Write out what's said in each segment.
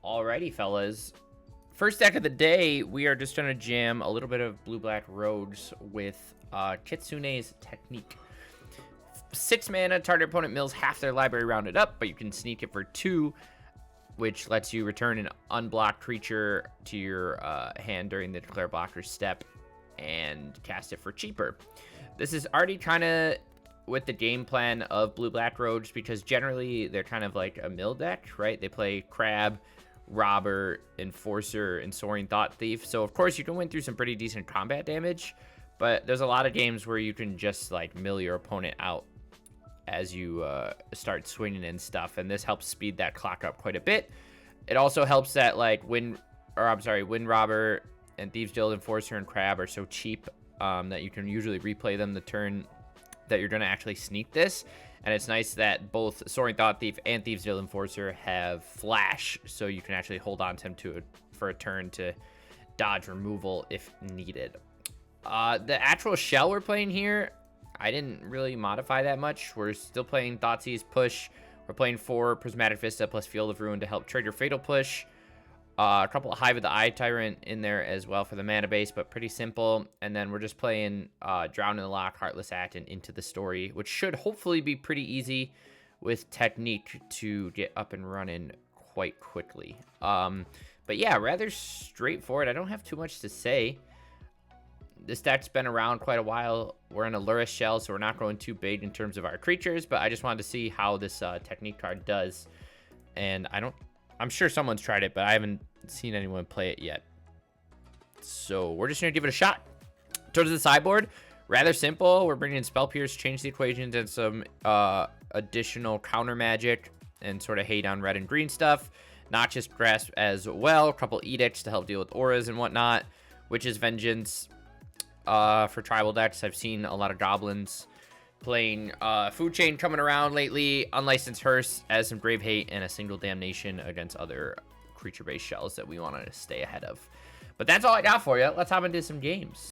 Alrighty, fellas. First deck of the day, we are just going to jam a little bit of blue-black roads with Kitsune's Technique. 6 mana, target opponent mills half their library rounded up, but you can sneak it for 2, which lets you return an unblocked creature to your hand during the declare blocker step and cast it for cheaper. This is already kind of with the game plan of blue-black roads, because generally they're kind of like a mill deck, right? They play Crab, Robber, Enforcer, and Soaring Thought Thief. So of course you can win through some pretty decent combat damage, but there's a lot of games where you can just like mill your opponent out as you start swinging and stuff, and this helps speed that clock up quite a bit. It also helps that like Wind Robber and Thieves Guild, Enforcer, and Crab are so cheap that you can usually replay them the turn that you're going to actually sneak this. And it's nice that both Soaring Thought Thief and Thieves Guild Enforcer have flash, so you can actually hold on to them for a turn to dodge removal if needed. The actual shell we're playing here, I didn't really modify that much. We're still playing Thoughtseize Push. We're playing 4 Prismatic Vista plus Field of Ruin to help trigger Fatal Push. A couple of Hive of the Eye Tyrant in there as well for the mana base, but pretty simple. And then we're just playing Drown in the Loch, Heartless Act, and Into the Story, which should hopefully be pretty easy with Technique to get up and running quite quickly. But yeah, rather straightforward. I don't have too much to say. This deck's been around quite a while. We're in a Lurrus shell, so we're not going too big in terms of our creatures, but I just wanted to see how this Technique card does. And I'm sure someone's tried it, but I haven't seen anyone play it yet. So we're just going to give it a shot. Towards the sideboard, rather simple. We're bringing in Spell Pierce, change the equations, and some additional counter magic and sort of hate on red and green stuff. Noxious Grasp as well. A couple Edicts to help deal with auras and whatnot. Witch's Vengeance for tribal decks. I've seen a lot of goblins playing Food Chain coming around lately. Unlicensed Hearse as some Grave Hate, and a Single Damnation against other creature-based shells that we want to stay ahead of. But that's all I got for you. Let's hop into some games.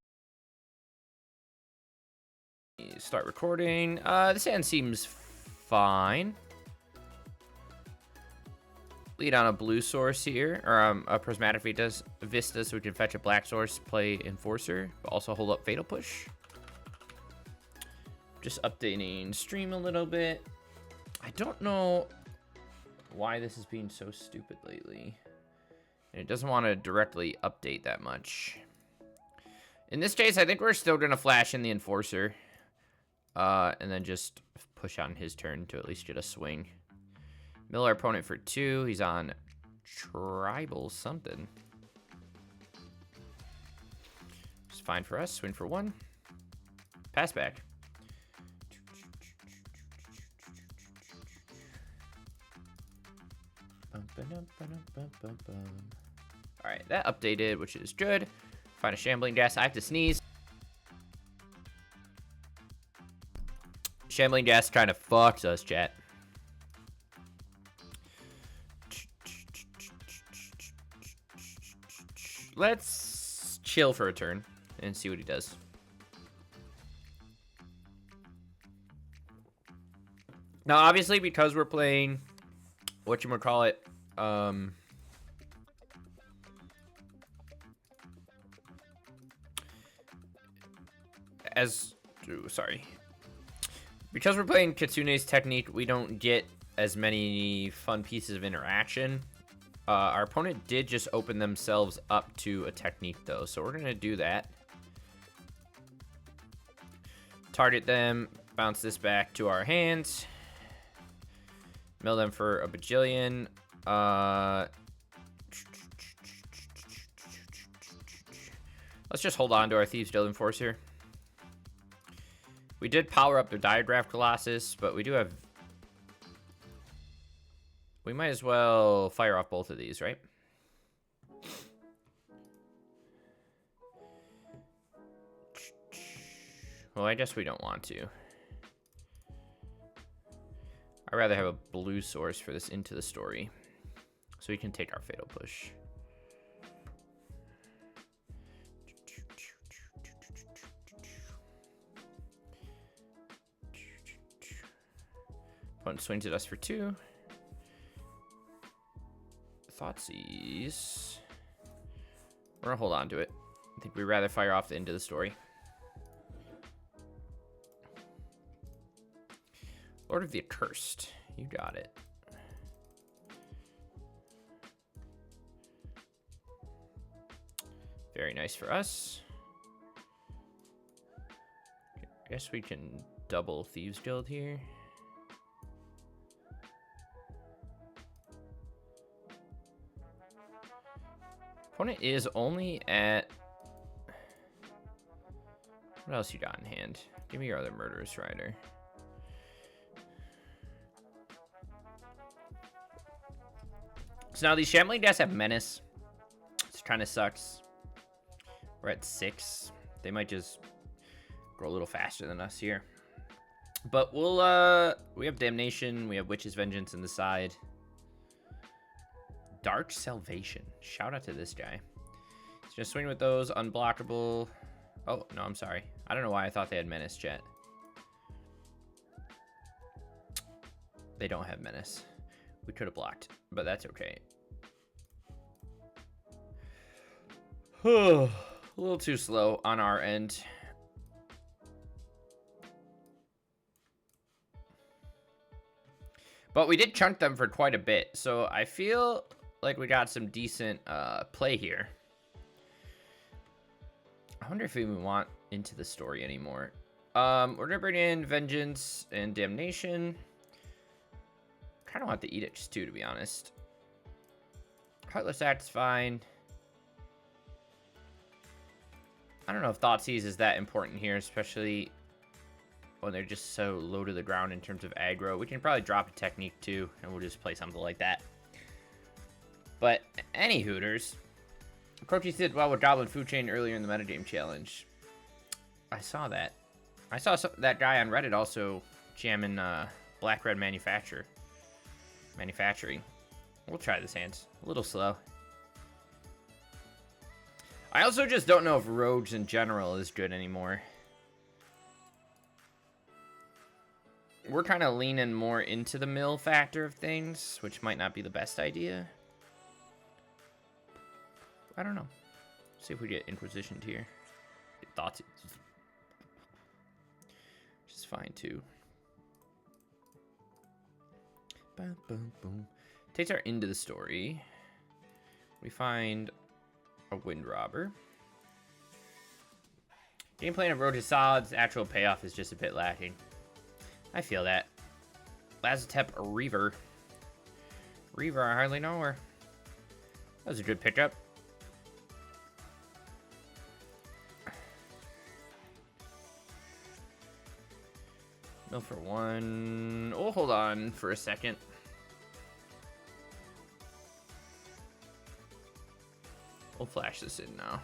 Start recording. This hand seems fine. Lead on a blue source here, or a Prismatic Vista, so we can fetch a black source, play Enforcer, but also hold up Fatal Push. Just updating stream a little bit. I don't know why this is being so stupid lately. And it doesn't want to directly update that much. In this case, I think we're still going to flash in the Enforcer. And then just push on his turn to at least get a swing. Mill our opponent for 2. He's on tribal something. It's fine for us. Swing for 1. Pass back. Alright, that updated, which is good. Find a Shambling Gas. I have to sneeze. Shambling Gas kind of fucks us, chat. Let's chill for a turn and see what he does. Now, obviously, because we're playing whatchamacallit, because we're playing Kitsune's Technique, we don't get as many fun pieces of interaction. Our opponent did just open themselves up to a Technique, though, so we're going to do that. Target them, bounce this back to our hands. Mill them for a bajillion. Let's just hold on to our Thieves Guild Enforcer. We did power up their Diagraph Colossus, but we do have... We might as well fire off both of these, right? Well, I guess we don't want to. I'd rather have a blue source for this Into the Story, so we can take our Fatal Push. Opponent swings at us for 2. Thoughtseize. We're gonna hold on to it. I think we'd rather fire off the end of the story. Lord of the Accursed. You got it. Very nice for us. I guess we can double Thieves Guild here. Opponent is only at... What else you got in hand? Give me your other Murderous Rider. So now these Shambling decks have Menace. It kind of sucks. We're at 6. They might just grow a little faster than us here. But we'll, we have Damnation. We have Witch's Vengeance in the side. Dark Salvation. Shout out to this guy. He's gonna swing with those. Unblockable. Oh, no, I'm sorry. I don't know why I thought they had Menace, chat. They don't have Menace. We could have blocked, but that's okay. A little too slow on our end. But we did chunk them for quite a bit, so I feel like we got some decent play here. I wonder if we even want into the story anymore. We're gonna bring in Vengeance and Damnation. Kind of want the Edicts too, to be honest. Heartless Act's fine. I don't know if Thoughtseize is that important here, especially when they're just so low to the ground in terms of aggro. We can probably drop a Technique too, and we'll just play something like that. But any Hooters, Crochis did well with Goblin Food Chain earlier in the metagame challenge. I saw that. I saw that guy on Reddit also jamming Black Red Manufacturing. We'll try this hands. A little slow. I also just don't know if Rogues in general is good anymore. We're kind of leaning more into the mill factor of things, which might not be the best idea. I don't know. See if we get Inquisitioned here. Get Thoughts. Which is fine too. Boom, boom, boom. Takes our into the story. We find a Wind Robber. Gameplay of Road to Solids, actual payoff is just a bit lacking. I feel that. Lazotep Reaver. Reaver, I hardly know her. That was a good pickup. Mill for 1. Oh, hold on for a second. We'll flash this in now.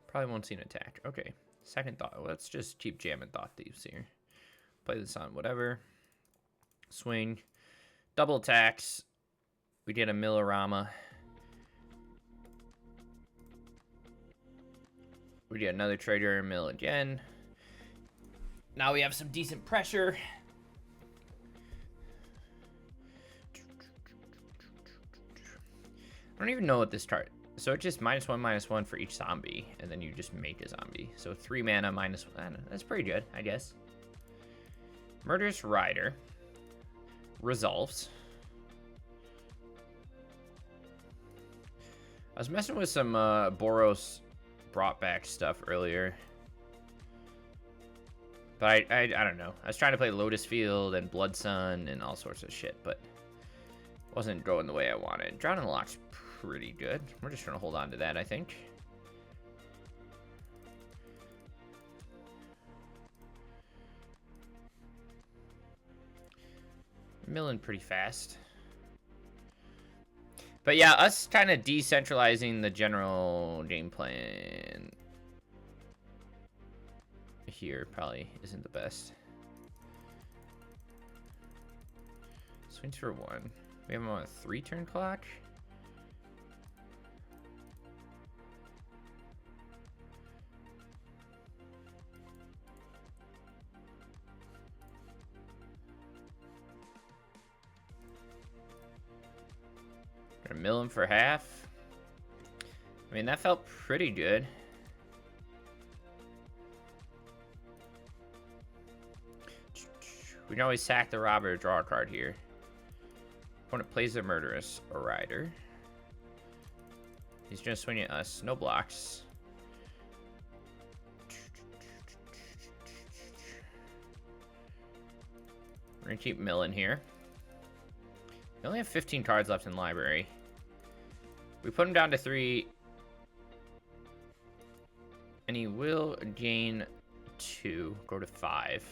Probably won't see an attack. Okay. Second thought. Let's just keep jamming Thought Thieves here. Play this on whatever. Swing. Double attacks. We get a Millorama. We get another Trader and mill again. Now we have some decent pressure. I don't even know what this chart. So it's just -1/-1 for each zombie, and then you just make a zombie. So 3 mana -1. I don't know, that's pretty good, I guess. Murderous Rider. Resolves. I was messing with some Boros brought back stuff earlier. But I don't know. I was trying to play Lotus Field and Blood Sun and all sorts of shit, but it wasn't going the way I wanted. Drowning Lock's pretty good. We're just trying to hold on to that, I think. Milling pretty fast. But yeah, us kind of decentralizing the general game plan here probably isn't the best. Swings for 1. We have him on a 3-turn clock. Gonna mill him for half. I mean, that felt pretty good. We can always sack the robber to draw a card here. Opponent plays the murderous or rider. He's gonna swing at us. No blocks. We're gonna keep milling here. We only have 15 cards left in library. We put him down to 3. And he will gain 2, go to 5.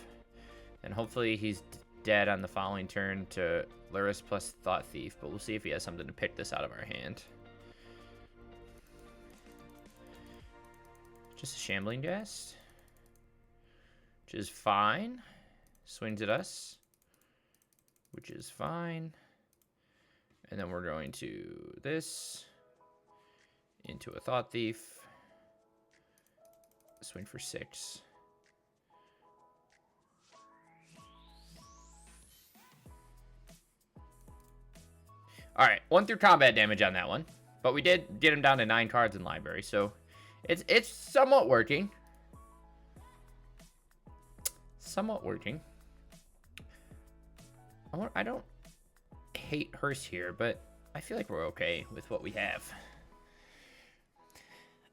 And hopefully he's dead on the following turn to Luris plus Thought Thief. But we'll see if he has something to pick this out of our hand. Just a Shambling Ghast. Which is fine. Swings at us. Which is fine. And then we're going to this. Into a Thought Thief. Swing for 6. Alright, 1 through combat damage on that one. But we did get him down to 9 cards in library, so it's somewhat working. Somewhat working. I don't hate Hearse here, but I feel like we're okay with what we have.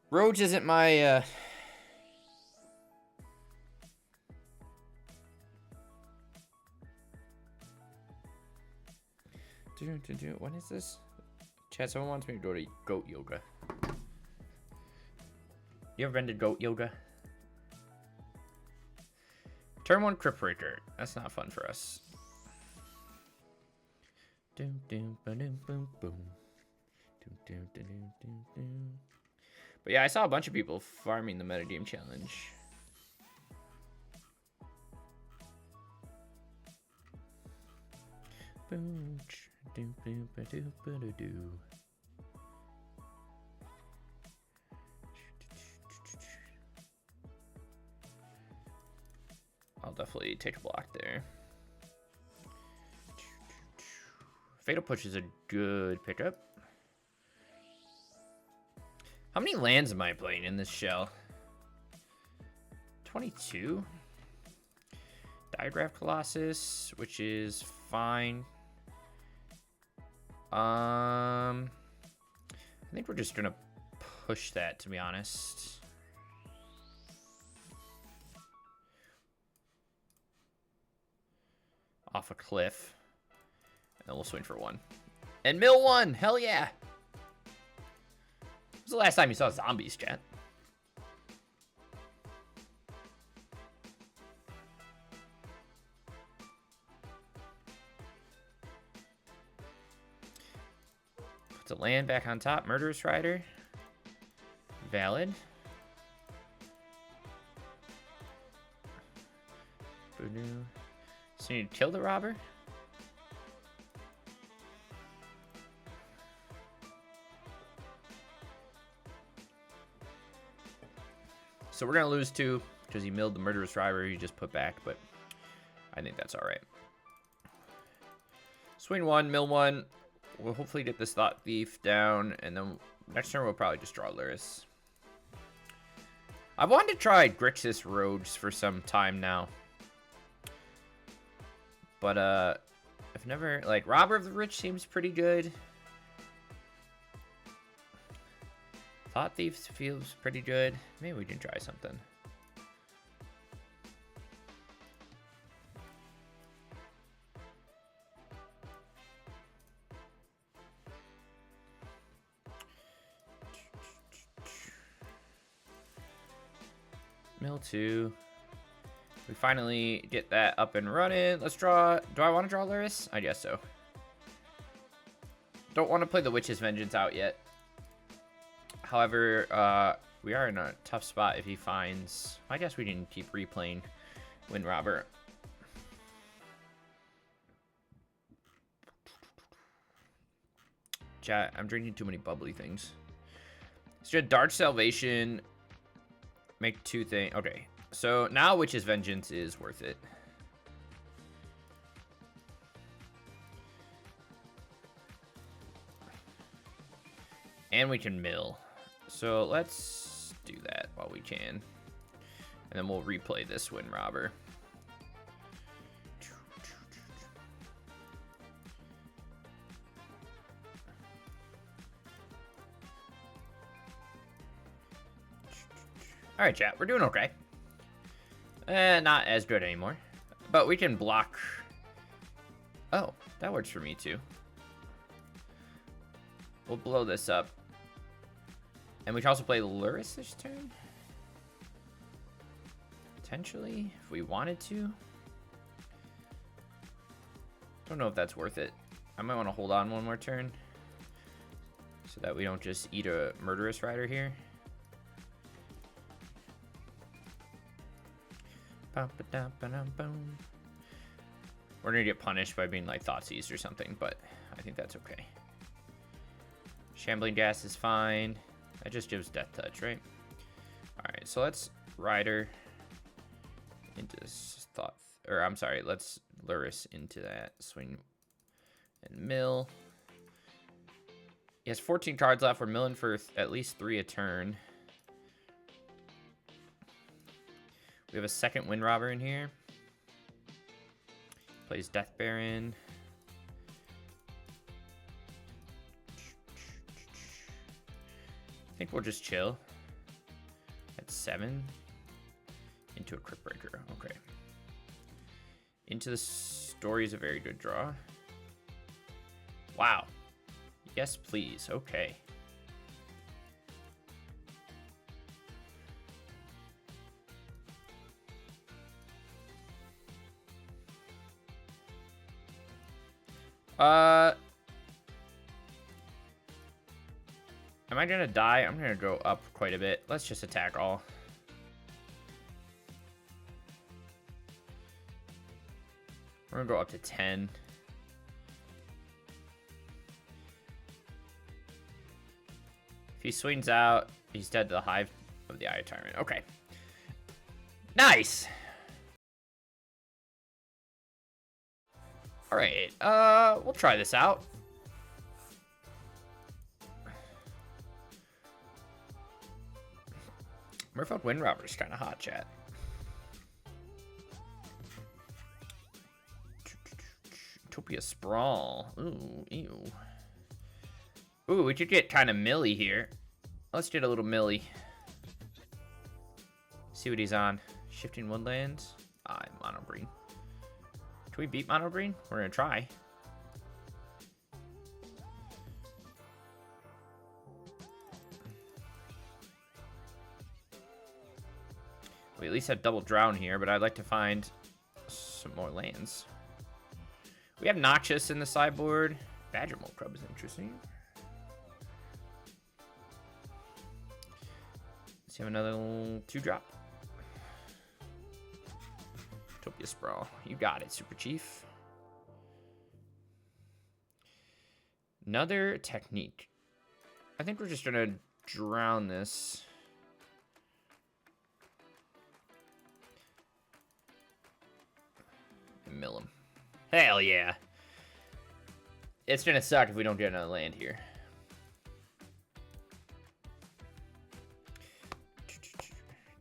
Roach isn't my When is this? Chat, someone wants me to go to goat yoga. You ever been to goat yoga? Turn 1 Crypt Breaker. That's not fun for us. Doom doom boom boom boom. Doom doom doom doom doom. But yeah, I saw a bunch of people farming the metagame challenge. Boom. I'll definitely take a block there. Fatal Push is a good pickup. How many lands am I playing in this shell? 22. Diagraph Colossus, which is fine. I think we're just gonna push that, to be honest. Off a cliff. And then we'll swing for 1. And mill 1! Hell yeah! When was the last time you saw zombies, chat? To land back on top. Murderous Rider. Valid. So you need to kill the robber. So we're gonna lose 2 because he milled the Murderous Rider he just put back, but I think that's all right. Swing 1, mill 1. We'll hopefully get this Thought Thief down, and then next turn we'll probably just draw Luris. I've wanted to try Grixis Rogues for some time now. But, I've never... Like, Robber of the Rich seems pretty good. Thought Thief feels pretty good. Maybe we can try something. Mill 2. We finally get that up and running. Let's draw. Do I want to draw Luris? I guess so. Don't want to play the Witch's Vengeance out yet. However, we are in a tough spot if he finds... I guess we can keep replaying Wind Robber. Chat, I'm drinking too many bubbly things. So Dark Salvation... Make 2 things. Okay. So now Witch's Vengeance is worth it. And we can mill. So let's do that while we can. And then we'll replay this Wind Robber. All right, chat, we're doing okay. Not as good anymore, but we can block. Oh, that works for me too. We'll blow this up. And we can also play Luris this turn. Potentially, if we wanted to. Don't know if that's worth it. I might want to hold on one more turn so that we don't just eat a Murderous Rider here. We're gonna get punished by being like Thoughtseize or something, but I think that's okay. Shambling Gas is fine. That just gives Death Touch, right? Alright, so let's Rider into Thought, or I'm sorry, let's Luris into that swing and mill. He has 14 cards left. We're milling for at least 3 a turn. We have a second Wind Robber in here. Plays Death Baron. I think we'll just chill at 7 into a Crypt Breaker. Okay. Into the Story is a very good draw. Wow. Yes, please. Okay. Am I gonna die? I'm gonna go up quite a bit. Let's just attack all. We're gonna go up to 10. If he swings out, he's dead to the Hive of the Eye of Tyrant. Okay. Nice! Alright, we'll try this out. Merfolk Wind Robber is kind of hot, chat. Utopia Sprawl. Ooh, ew. Ooh, we could get kind of milly here. Let's get a little milly. See what he's on. Shifting Woodlands. Mono Green. Can we beat Mono Green? We're gonna try. We at least have double drown here, but I'd like to find some more lands. We have Noxious in the sideboard. Badger Mole Club is interesting. Let's have another 2-drop. Utopia Sprawl. You got it, Super Chief. Another Technique. I think we're just gonna drown this. And mill him. Hell yeah. It's gonna suck if we don't get another land here.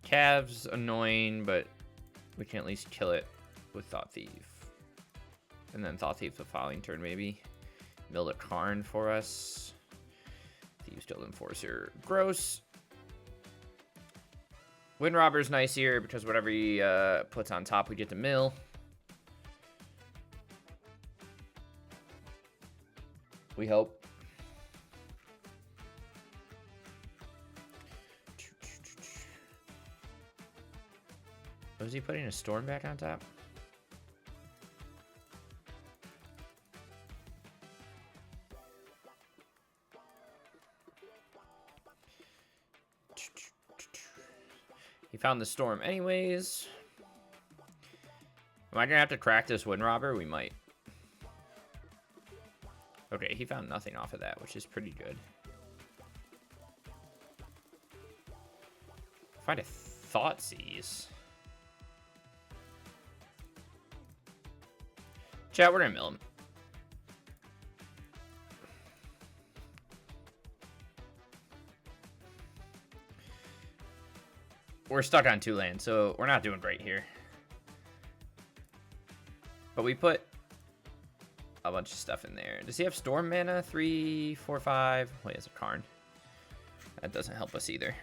Cav's annoying, but we can at least kill it with Thought Thief. And then Thought Thief the following turn, maybe. Mill a Karn for us. Thieves Guild Enforcer. Gross. Wind Robber's nice here because whatever he puts on top, we get to mill. We hope. Was he putting a Storm back on top? He found the Storm anyways. Am I gonna have to crack this Wind Robber? We might. Okay, he found nothing off of that, which is pretty good. Find a Thoughtseize. Chat, we're gonna mill him. we're stuck on 2 lands, so we're not doing great here. But we put a bunch of stuff in there. Does he have Storm mana? 3, 4, 5. Wait, he has a Karn. That doesn't help us either.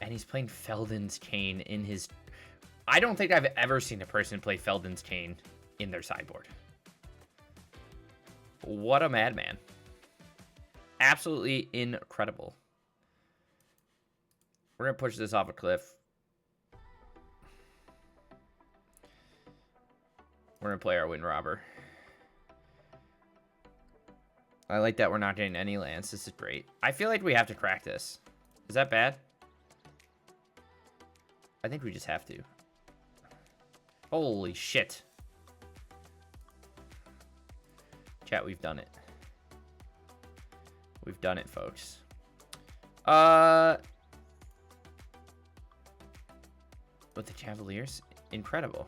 And he's playing Felden's Chain in his... I don't think I've ever seen a person play Felden's Chain in their sideboard. What a madman. Absolutely incredible. We're going to push this off a cliff. We're going to play our Wind Robber. I like that we're not getting any lands. This is great. I feel like we have to crack this. Is that bad? I think we just have to. Holy shit. Chat, we've done it. We've done it, folks. With the Cavaliers? Incredible.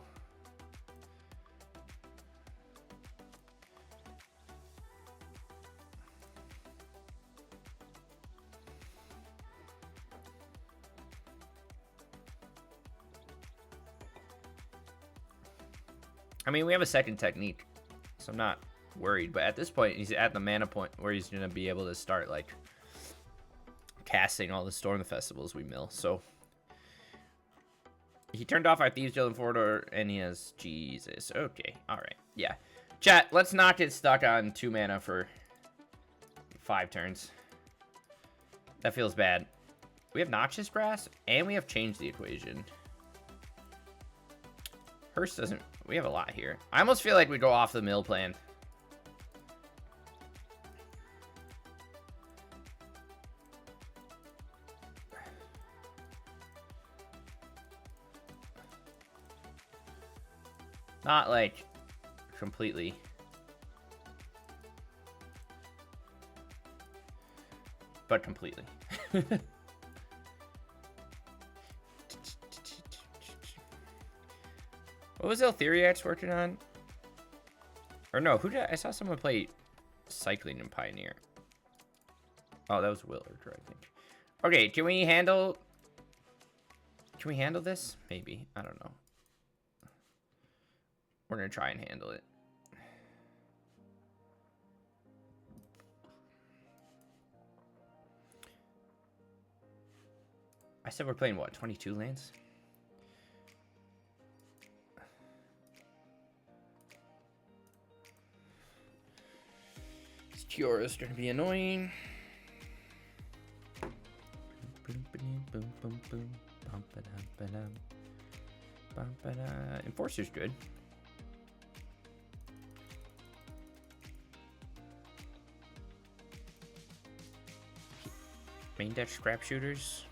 I mean, we have a second technique, so I'm not worried. But at this point, he's at the mana point where he's going to be able to start, like, casting all the Storm the Festivals we mill. So he turned off our Thieves Guild and Fordor, and he has... Jesus. Okay. All right. Yeah. Chat, let's not get stuck on 2 mana for 5 turns. That feels bad. We have Noxious Grass, and we have Changed the Equation. Hearst doesn't... We have a lot here. I almost feel like we go off the mill plan. Not like completely. But completely. What was Eltheriax working on? Or no, who did I saw someone play Cycling and Pioneer. Oh, that was Willard, I think. Okay, can we handle this? Maybe. I don't know. We're gonna try and handle it. I said we're playing what, 22 lands? Kiora's gonna be annoying. Enforcer's good. Main deck scrap shooters.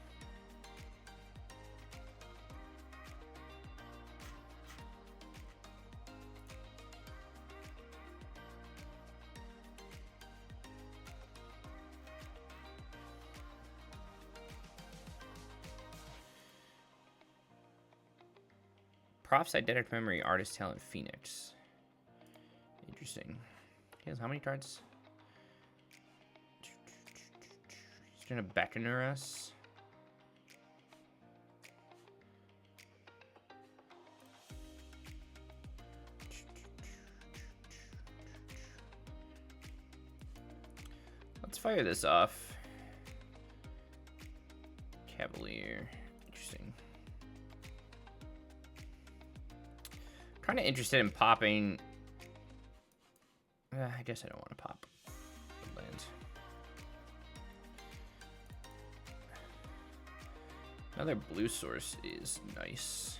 Props, Eidetic Memory, Artist Talent, Phoenix. Interesting. He has how many cards? He's gonna Beckoner us. Let's fire this off. Cavalier. Interesting. Kind of interested in popping. I guess I don't want to pop lands. Another blue source is nice.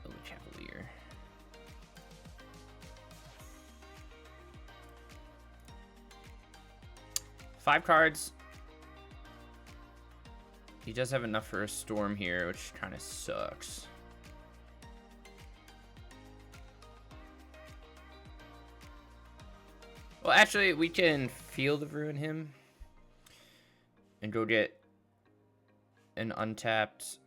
Oh, Cavalier. Five cards. He does have enough for a storm here, which kind of sucks. Well, actually, we can Field of Ruin him and go get an untapped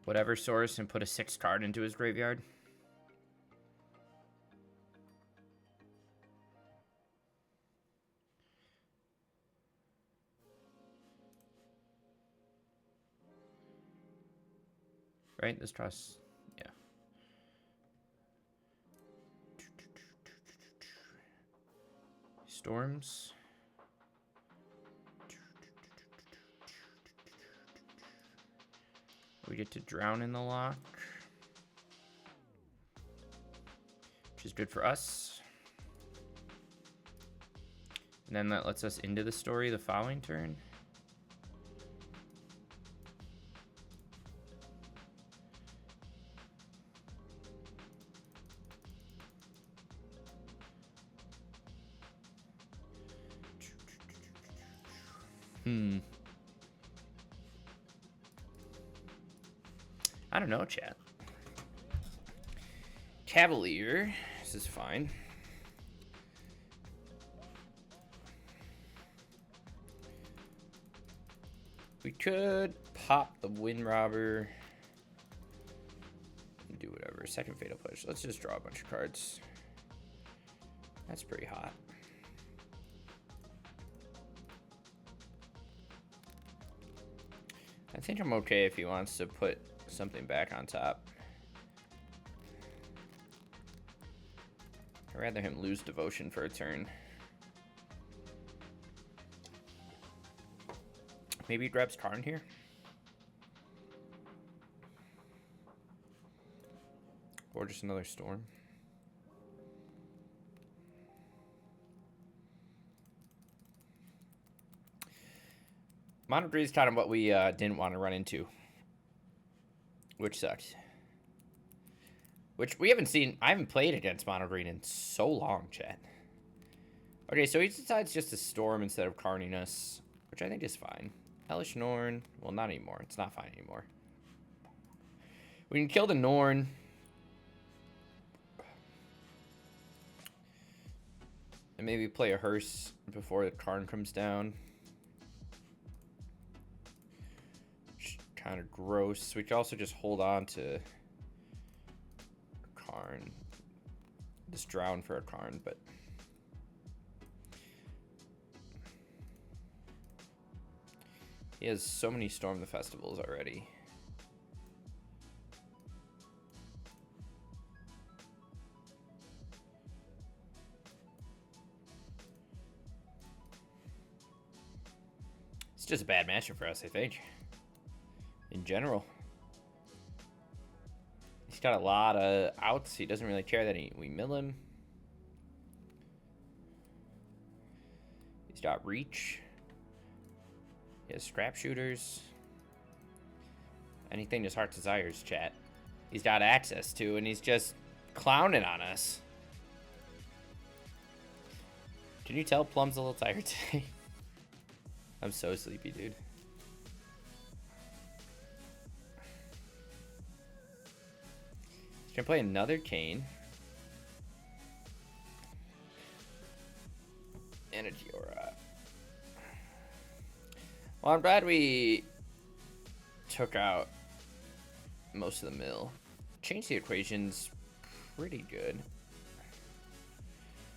whatever source and put a 6 card into his graveyard. Right? This draws, yeah. Storms. We get to drown in the lock, which is good for us. And then that lets us into the story the following turn. I don't know, chat. Cavalier. This is fine. We could pop the Wind Robber. Do whatever. Second Fatal Push. Let's just draw a bunch of cards. That's pretty hot. I think I'm okay if he wants to put something back on top. I'd rather him lose Devotion for a turn. Maybe he grabs Karn here. Or just another Storm. Mono Green is kind of what we didn't want to run into. Which sucks. Which we haven't seen. I haven't played against Mono Green in so long, chat. Okay, so he decides just to Storm instead of Karning us, which I think is fine. Hellish Norn. Well, not anymore. It's not fine anymore. We can kill the Norn. And maybe play a Hearse before the Karn comes down. Kind of gross. We could also just hold on to Karn. Just drown for a Karn, but he has so many Storm the Festivals already. It's just a bad matchup for us, I think. In general. He's got a lot of outs. He doesn't really care that we mill him. He's got reach. He has scrap shooters. Anything his heart desires, chat. He's got access to, and he's just clowning on us. Can you tell Plum's a little tired today? I'm so sleepy, dude. He's gonna play another Kane. And a Diora. Well, I'm glad we took out most of the mill. Change the equations pretty good.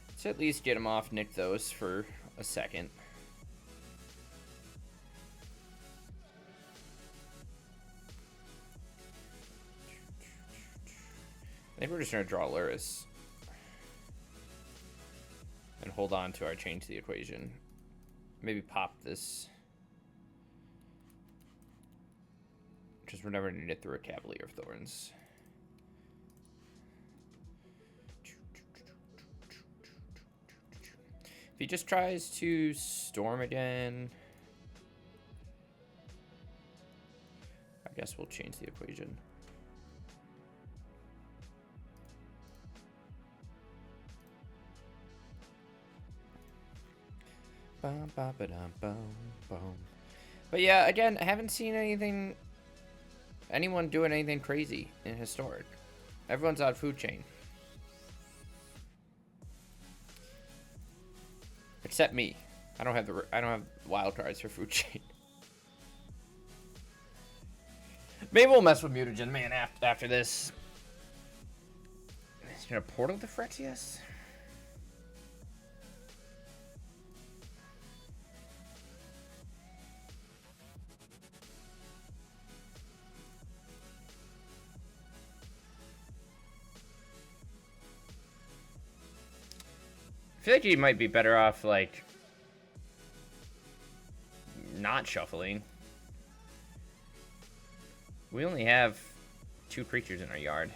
Let's at least get him off Nick those for a second. I think we're just gonna draw Luris and hold on to our change the equation. Maybe pop this. Because we're never gonna get through a Cavalier of Thorns. If he just tries to Storm again, I guess we'll change the equation. But yeah, again, I haven't seen anyone doing anything crazy in Historic. Everyone's on food chain. Except me. I don't have wild cards for food chain. Maybe we'll mess with Mutagen Man after this. Is he gonna portal to Phyrexius? I feel like he might be better off, like, not shuffling. We only have 2 creatures in our yard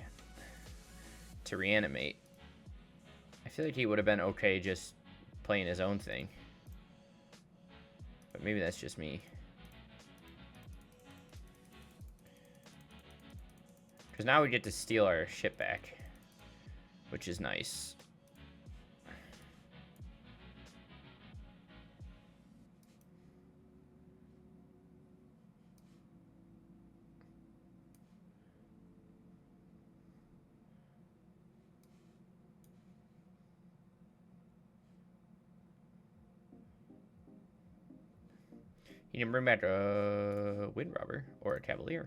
to reanimate. I feel like he would have been okay just playing his own thing. But maybe that's just me. Because now we get to steal our ship back, which is nice. You can bring back a Wind Robber or a Cavalier.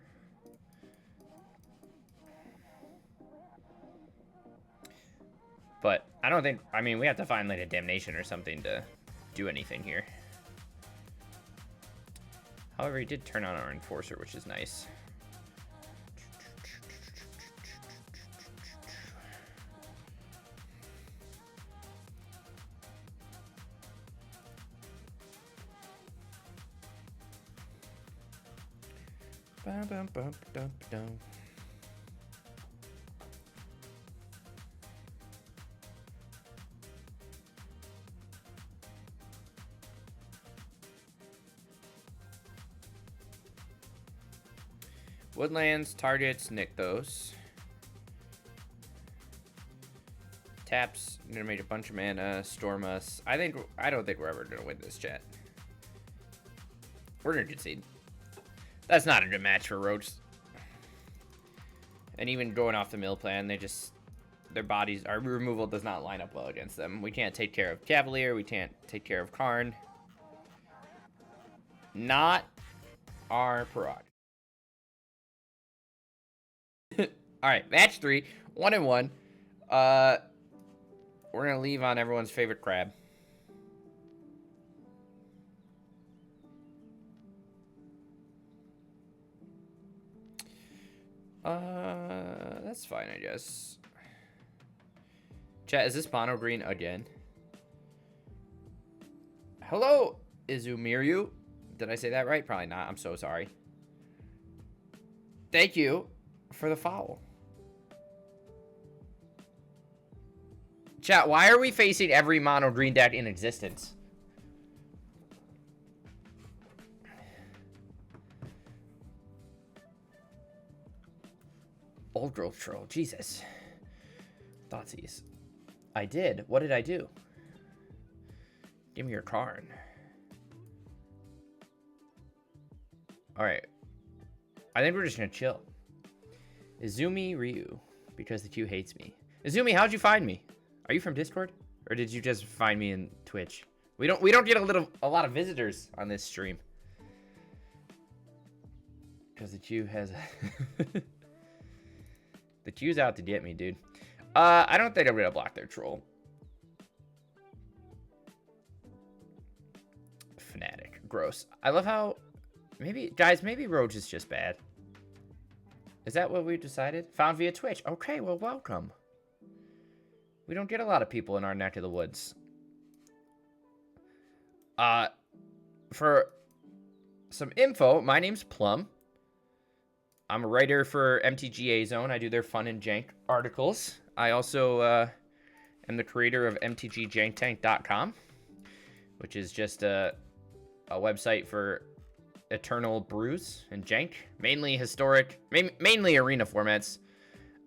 But I don't think, I mean, we have to find like a Damnation or something to do anything here. However, he did turn on our Enforcer, which is nice. Woodlands, targets, Nykthos. Taps, gonna make a bunch of mana, storm us. I don't think we're ever gonna win this, chat. We're gonna concede. That's not a good match for Roach. And even going off the mill plan, their bodies, our removal does not line up well against them. We can't take care of Cavalier, we can't take care of Karn. Not our prerogative. Alright, match 3, 1-1. We're gonna leave on everyone's favorite crab. That's fine, I guess. Chat, is this mono green again? Hello, Izumiryu. Did I say that right? Probably not. I'm so sorry. Thank you for the foul. Chat, why are we facing every mono green deck in existence? Old growth troll, Jesus. Thoughtseize. I did. What did I do? Give me your Karn. Alright. I think we're just gonna chill. Izumi Ryu. Because the Q hates me. Izumi, how'd you find me? Are you from Discord? Or did you just find me in Twitch? We don't get a lot of visitors on this stream. Because the Q has the Q's out to get me, dude. I don't think I'm gonna block their troll. Fnatic. Gross. I love how maybe Roach is just bad. Is that what we decided? Found via Twitch. Okay, well, welcome. We don't get a lot of people in our neck of the woods. For some info, my name's Plum. I'm a writer for MTGA Zone. I do their fun and jank articles. I also am the creator of mtgjanktank.com, which is just a website for eternal brews and jank, mainly historic, mainly arena formats,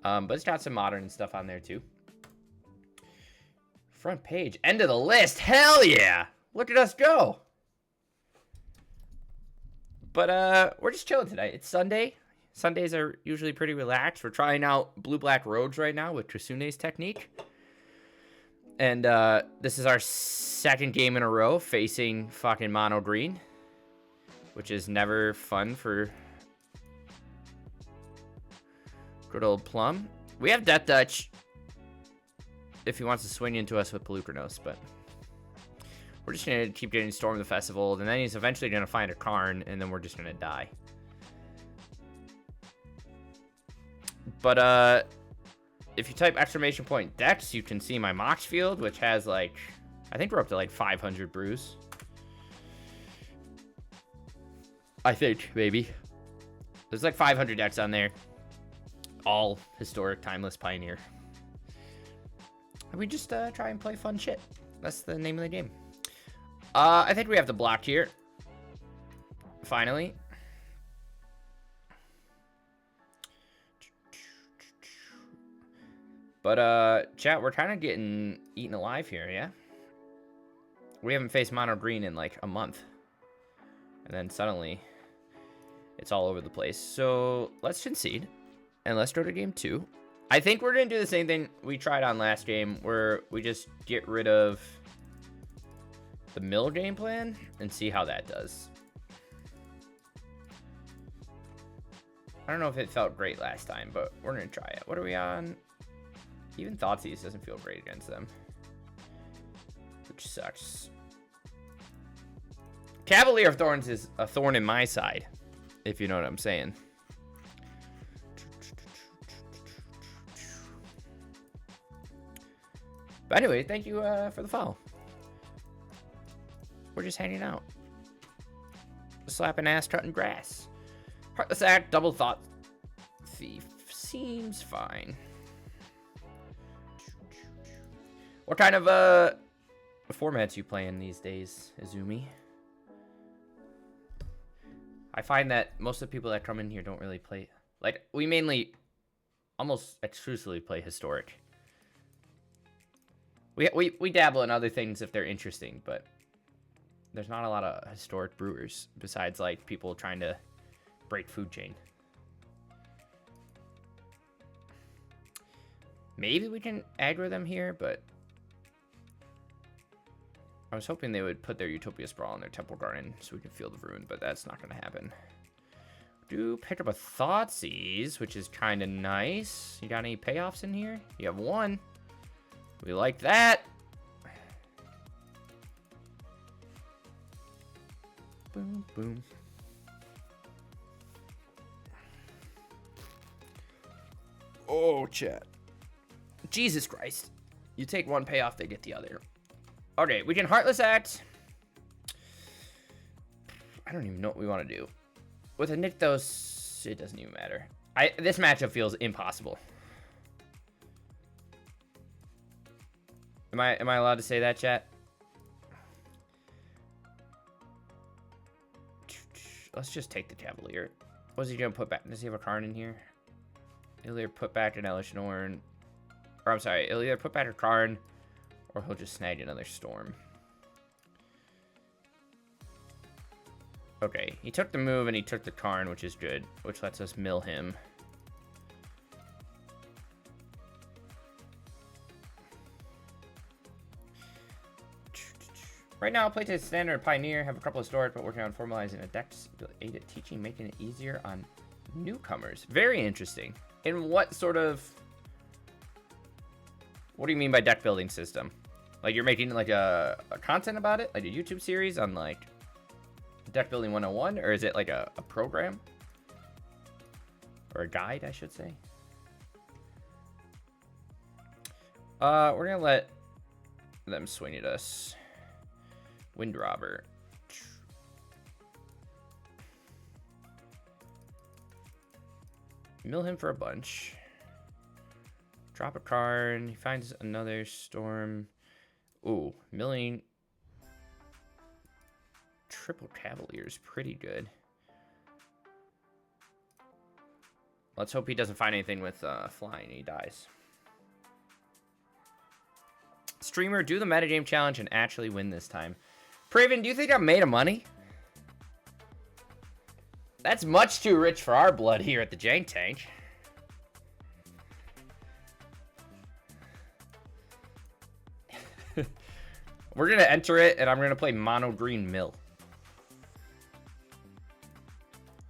but it's got some modern stuff on there too. Front page, end of the list. Hell yeah! Look at us go. But we're just chilling today. It's Sunday. Sundays are usually pretty relaxed. We're trying out blue-black roads right now with Kitsune's technique. And this is our second game in a row facing fucking mono green, which is never fun for Good old Plum. We have Death Touch if he wants to swing into us with Pelucranos, but we're just going to keep getting Storm the Festival, and then he's eventually going to find a Karn, and then we're just going to die. But, if you type exclamation point Dex, you can see my Mox Field, which has, like, I think we're up to, like, 500 brews. I think, maybe. There's, like, 500 decks on there. All historic, timeless Pioneer. And we just try and play fun shit. That's the name of the game. I think we have the block here. Finally. But, chat, we're kind of getting eaten alive here, yeah? We haven't faced mono green in, like, a month. And then suddenly, it's all over the place. So, let's concede. And let's go to game 2. I think we're going to do the same thing we tried on last game, where we just get rid of the mill game plan and see how that does. I don't know if it felt great last time, but we're going to try it. What are we on? Even Thoughtseize doesn't feel great against them, which sucks. Cavalier of Thorns is a thorn in my side, if you know what I'm saying. But anyway, thank you for the follow. We're just hanging out. Slapping ass, cutting grass. Heartless Act, Double Thought Thief. Seems fine. What kind of formats you playing these days, Izumi? I find that most of the people that come in here don't really play. Like, we mainly almost exclusively play historic. We dabble in other things if they're interesting, but there's not a lot of historic brewers besides, like, people trying to break food chain. Maybe we can aggro them here, but I was hoping they would put their Utopia Sprawl in their Temple Garden so we can feel the Ruin, but that's not going to happen. Do pick up a Thoughtseize, which is kind of nice. You got any payoffs in here? You have one. We like that. Boom, boom. Oh, chat. Jesus Christ. You take one payoff, they get the other. Okay, we can Heartless Act. I don't even know what we want to do. With a Nykthos, it doesn't even matter. This matchup feels impossible. Am I allowed to say that, chat? Let's just take the Cavalier. What's he gonna put back? Does he have a Karn in here? He'll either put back an Elish Norn, or I'm sorry, he'll either put back a Karn, or he'll just snag another Storm. Okay, he took the move and he took the Karn, which is good, which lets us mill him. Right now, I'll play to Standard Pioneer, have a couple of storage, but working on formalizing a deck to aid at teaching, making it easier on newcomers. Very interesting. In what sort of... What do you mean by deck building system? Like, you're making, like, a content about it? Like a YouTube series on, like, Deck Building 101? Or is it, like, a program? Or a guide, I should say. We're gonna let them swing at us. Wind Robber. Mill him for a bunch. Drop a card. He finds another Storm. Ooh, milling. Triple Cavalier is pretty good. Let's hope he doesn't find anything with flying. He dies. Streamer, do the metagame challenge and actually win this time. Praven, do you think I'm made of money? That's much too rich for our blood here at the Jank Tank. We're going to enter it, and I'm going to play Mono Green Mill.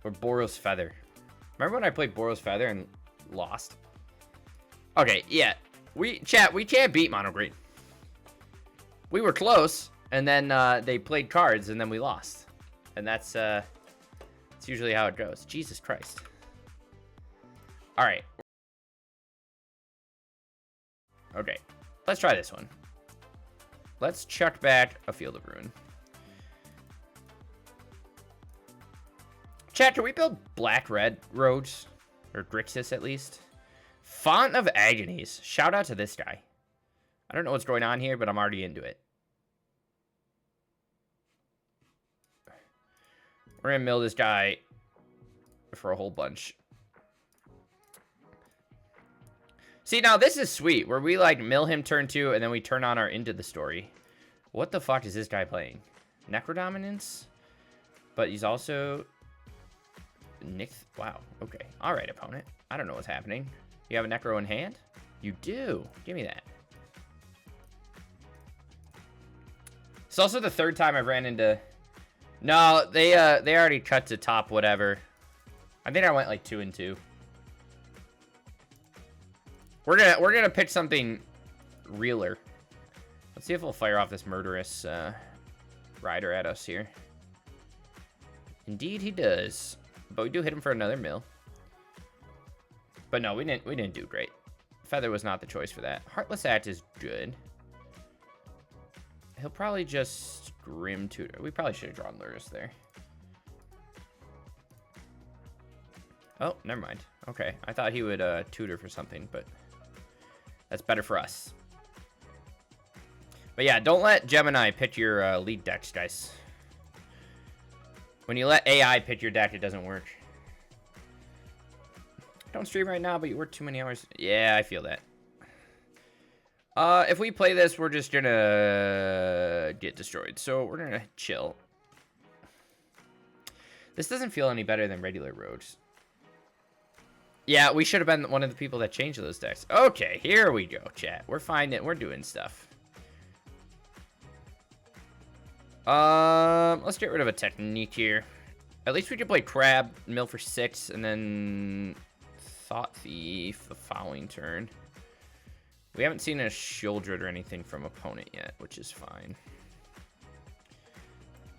Or Boros Feather. Remember when I played Boros Feather and lost. Okay, yeah. We can't beat mono green. We were close, and then they played cards, and then we lost. And that's usually how it goes. Jesus Christ. All right. Okay, let's try this one. Let's chuck back a Field of Ruin. Chat, can we build black-red roads? Or Grixis, at least? Font of Agonies. Shout out to this guy. I don't know what's going on here, but I'm already into it. We're gonna mill this guy for a whole bunch. See, now this is sweet, where we, like, mill him turn 2, and then we turn on our Into the Story. What the fuck is this guy playing? Necrodominance? But he's also... Wow, okay. Alright, opponent. I don't know what's happening. You have a Necro in hand? You do. Give me that. It's also the third time I've ran into... No, they already cut to top whatever. I think I went, like, 2 and 2. We're gonna pick something realer. Let's see if we'll fire off this murderous rider at us here. Indeed, he does. But we do hit him for another mill. But no, we didn't do great. Feather was not the choice for that. Heartless Act is good. He'll probably just Grim Tutor. We probably should have drawn Lurrus there. Oh, never mind. Okay, I thought he would tutor for something, but that's better for us. But yeah, don't let Gemini pick your lead decks, guys. When you let AI pick your deck, it doesn't work. Don't stream right now, but you work too many hours. Yeah, I feel that. If we play this, we're just gonna get destroyed. So we're gonna chill. This doesn't feel any better than regular roads. Yeah, we should have been one of the people that changed those decks. Okay, here we go, chat. We're finding, we're doing stuff. Let's get rid of a technique here. At least we could play Crab, mill for 6, and then Thought Thief the following turn. We haven't seen a Shieldred or anything from opponent yet, which is fine.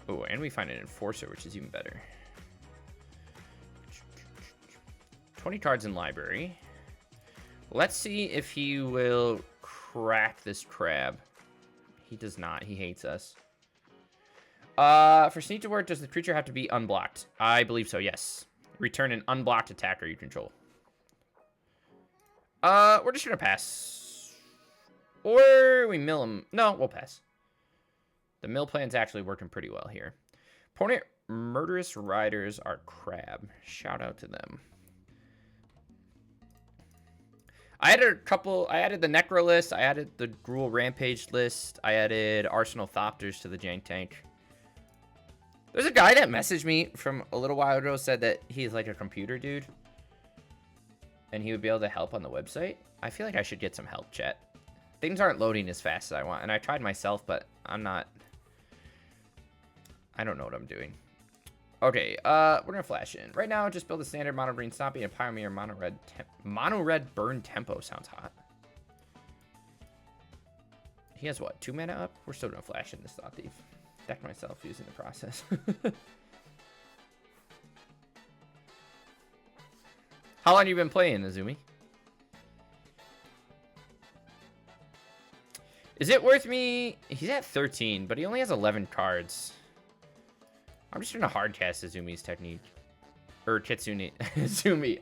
Oh, and we find an Enforcer, which is even better. 20 cards in library. Let's see if he will crack this Crab. He does not. He hates us. For Sneak to work, does the creature have to be unblocked? I believe so, yes. Return an unblocked attacker you control. We're just gonna pass. Or we mill him. No, we'll pass. The mill plan's actually working pretty well here. Opponent Murderous Riders are Crab. Shout out to them. I added a couple. I added the Necro list. I added the Gruul Rampage list. I added Arsenal Thopters to the Jank Tank. There's a guy that messaged me from a little while ago, said that he's like a computer dude. And he would be able to help on the website. I feel like I should get some help, chat. Things aren't loading as fast as I want. And I tried myself, but I'm not... I don't know what I'm doing. Okay, we're going to flash in. Right now, just build a standard mono green Stompy and Pioneer mono red. Mono red burn tempo sounds hot. He has what, 2 mana up? We're still going to flash in this Thought Thief. Deck myself using the process. How long have you been playing, Azumi? Is it worth me? He's at 13, but he only has 11 cards. I'm just gonna hardcast Azumi's technique. Or Kitsune. Azumi.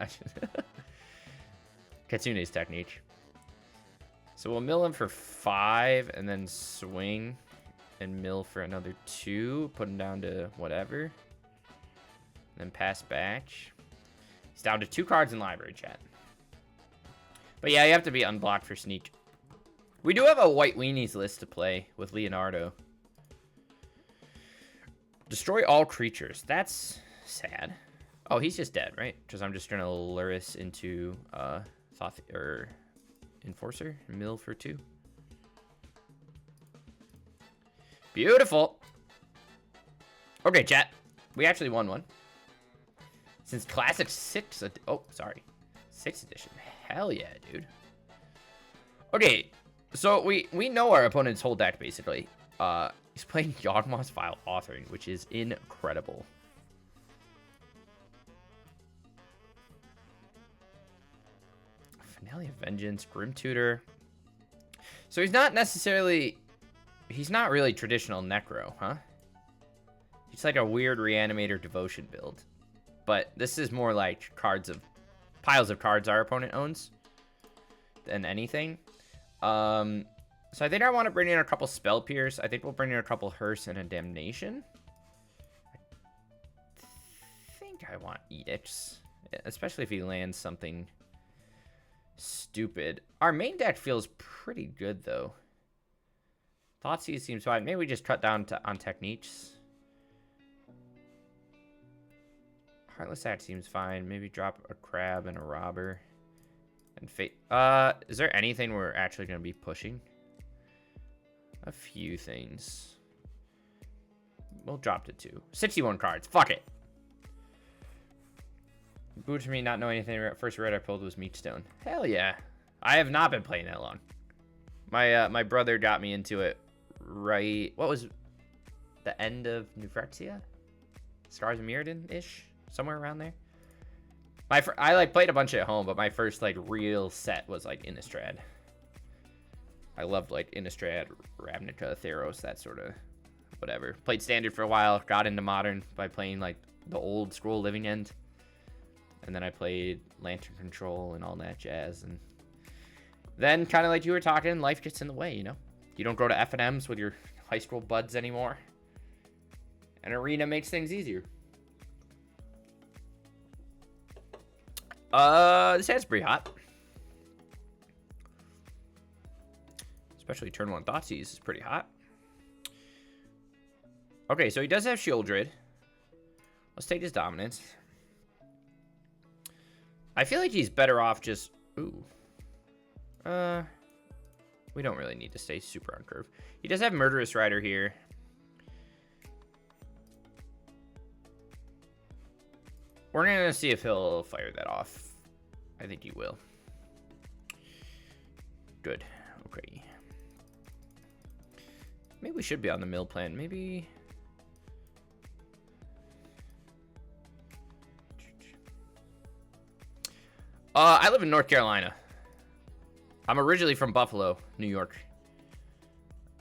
Kitsune's technique. So we'll mill him for 5 and then swing and mill for another 2. Put him down to whatever. Then pass back. He's down to 2 cards in library, chat. But yeah, you have to be unblocked for Sneak. We do have a White Weenies list to play with Leonardo. Destroy all creatures. That's sad. Oh, he's just dead, right? Because I'm just gonna Lurrus into Enforcer. Mill for 2. Beautiful. Okay, chat. We actually won one. Since Classic 6... Oh, sorry. 6th edition. Hell yeah, dude. Okay, so we know our opponent's whole deck, basically. He's playing Yawgmoth's Vile Authoring, which is incredible. Finale of Vengeance, Grim Tutor. So he's not necessarily... He's not really traditional Necro, huh? He's like a weird Reanimator Devotion build. But this is more like piles of cards our opponent owns than anything. So I think I want to bring in a couple Spell Pierce. I think we'll bring in a couple Hearse and a Damnation. I think I want Edicts, especially if he lands something stupid. Our main deck feels pretty good, though. Thoughtseize seems fine. Maybe we just cut down on Techniques. Heartless Act seems fine. Maybe drop a Crab and a Robber. And Fate. Is there anything we're actually going to be pushing? A few things. We'll drop to 2. 61 cards. Fuck it. Boots me not knowing anything. First red I pulled was Meatstone. Hell yeah. I have not been playing that long. My brother got me into it right... What was the end of Nufrexia? Scars of Mirrodin-ish? Somewhere around there. I like played a bunch at home, but my first like real set was like Innistrad. I loved like Innistrad, Ravnica, Theros, that sort of whatever. Played Standard for a while, got into Modern by playing like the old school Living End. And then I played Lantern Control and all that jazz. And then kind of like you were talking, life gets in the way, you know? You don't go to F&Ms with your high school buds anymore. And Arena makes things easier. This hand's pretty hot. Especially turn 1 Thoughtseize is pretty hot. Okay, so he does have Shieldred. Let's take his Dominance. I feel like he's better off just... Ooh. We don't really need to stay super on curve. He does have Murderous Rider here. We're going to see if he'll fire that off. I think he will. Good. Okay. Maybe we should be on the mill plan. Maybe... I live in North Carolina. I'm originally from Buffalo, New York.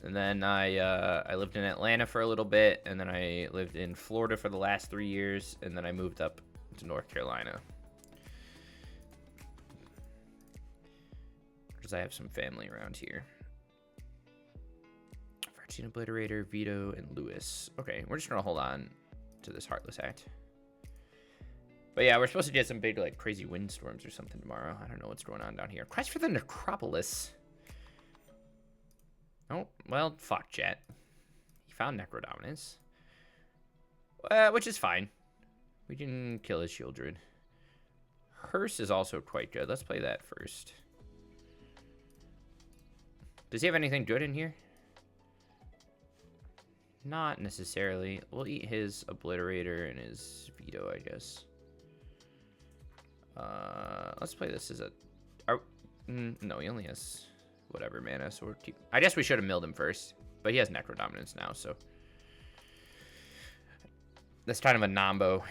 And then I lived in Atlanta for a little bit. And then I lived in Florida for the last 3 years. And then I moved up to North Carolina. Because I have some family around here. Vaccine Obliterator, Vito, and Lewis. Okay, we're just going to hold on to this Heartless Act. But yeah, we're supposed to get some big, like, crazy windstorms or something tomorrow. I don't know what's going on down here. Quest for the Necropolis. Oh, well, fuck, chat. He found Necrodominance. Which is fine. We can kill his Shieldred. Hearse is also quite good. Let's play that first. Does he have anything good in here? Not necessarily. We'll eat his Obliterator and his Veto, I guess. Let's play this as a... no, he only has whatever mana, so we're keep... I guess we should have milled him first, but he has Necrodominance now, so... That's kind of a nombo.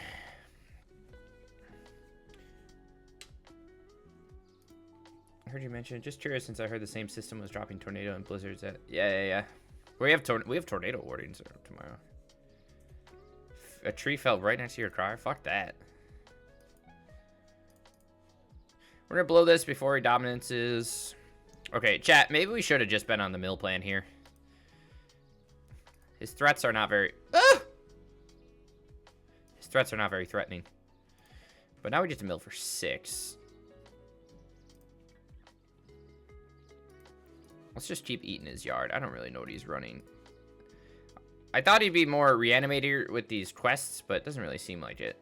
I heard you mention, just curious since I heard the same system was dropping Tornado and Blizzards at... Yeah. We have Tornado Wardings tomorrow. A tree fell right next to your car? Fuck that. We're going to blow this before he dominances. Okay, chat, maybe we should have just been on the mill plan here. His threats are not very... Ah! His threats are not very threatening. But now we get to mill for 6. Let's just keep eating his yard. I don't really know what he's running. I thought he'd be more Reanimator with these quests, but it doesn't really seem like it.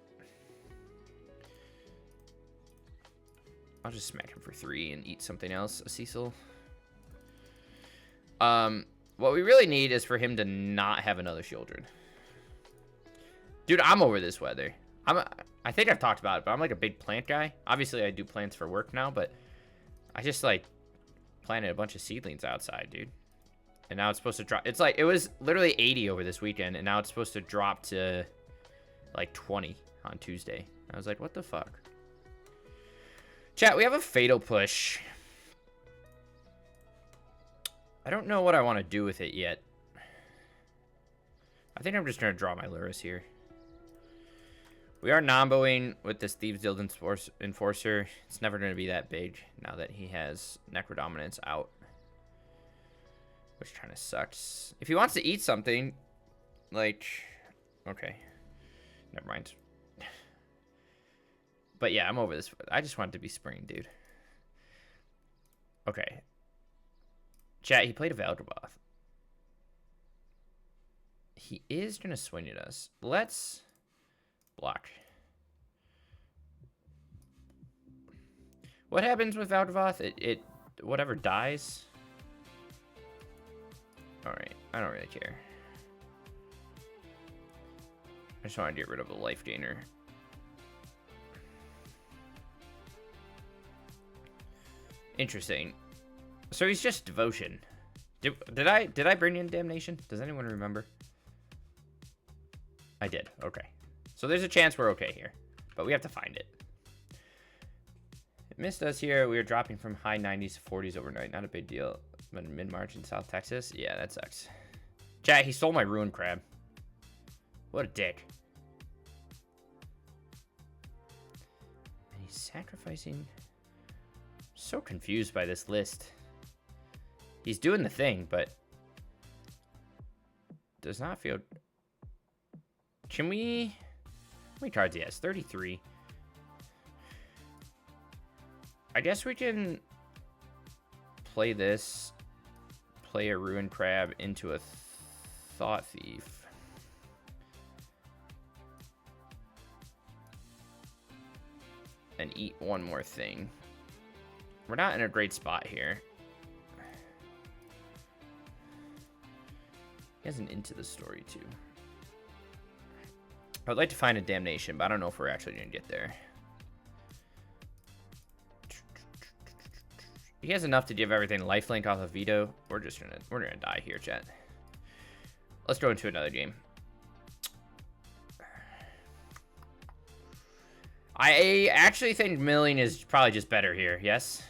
I'll just smack him for 3 and eat something else, a Cecil. What we really need is for him to not have another Shieldred. Dude, I'm over this weather. I think I've talked about it, but I'm like a big plant guy. Obviously, I do plants for work now, but I just like planted a bunch of seedlings outside, dude. And now it's supposed to drop. It's like, it was literally 80 over this weekend, and now it's supposed to drop to like 20 on Tuesday. I was like, what the fuck? Chat, we have a fatal push. I don't know what I want to do with it yet. I think I'm just going to draw my Lurrus here. We are nomboing with this Thieves Guild Enforcer. It's never going to be that big now that he has Necrodominance out. Which kind of sucks. If he wants to eat something, like... Okay. Never mind. But yeah, I'm over this. I just want it to be spring, dude. Okay. Chat, he played a Valgaboth. He is going to swing at us. Let's block. What happens with Valgaboth? It whatever dies. Alright, I don't really care. I just want to get rid of a life gainer. Interesting. So he's just devotion. Did I bring in damnation? Does anyone remember? I did. Okay. So there's a chance we're okay here, but we have to find it. It missed us here. We were dropping from high 90s to 40s overnight. Not a big deal. But in mid-March in South Texas? Yeah, that sucks. Chat, he stole my ruined crab. What a dick. And he's sacrificing... So confused by this list. He's doing the thing, but... Does not feel... Can we... How many cards he has? 33. I guess we can... Play this... Play a ruined crab into a thought thief. And eat one more thing. We're not in a great spot here. He has an into the story too. I'd like to find a damnation, but I don't know if we're actually gonna get there. He has enough to give everything lifelink off of veto. We're gonna die here, chat. Let's go into another game. I actually think milling is probably just better here, yes?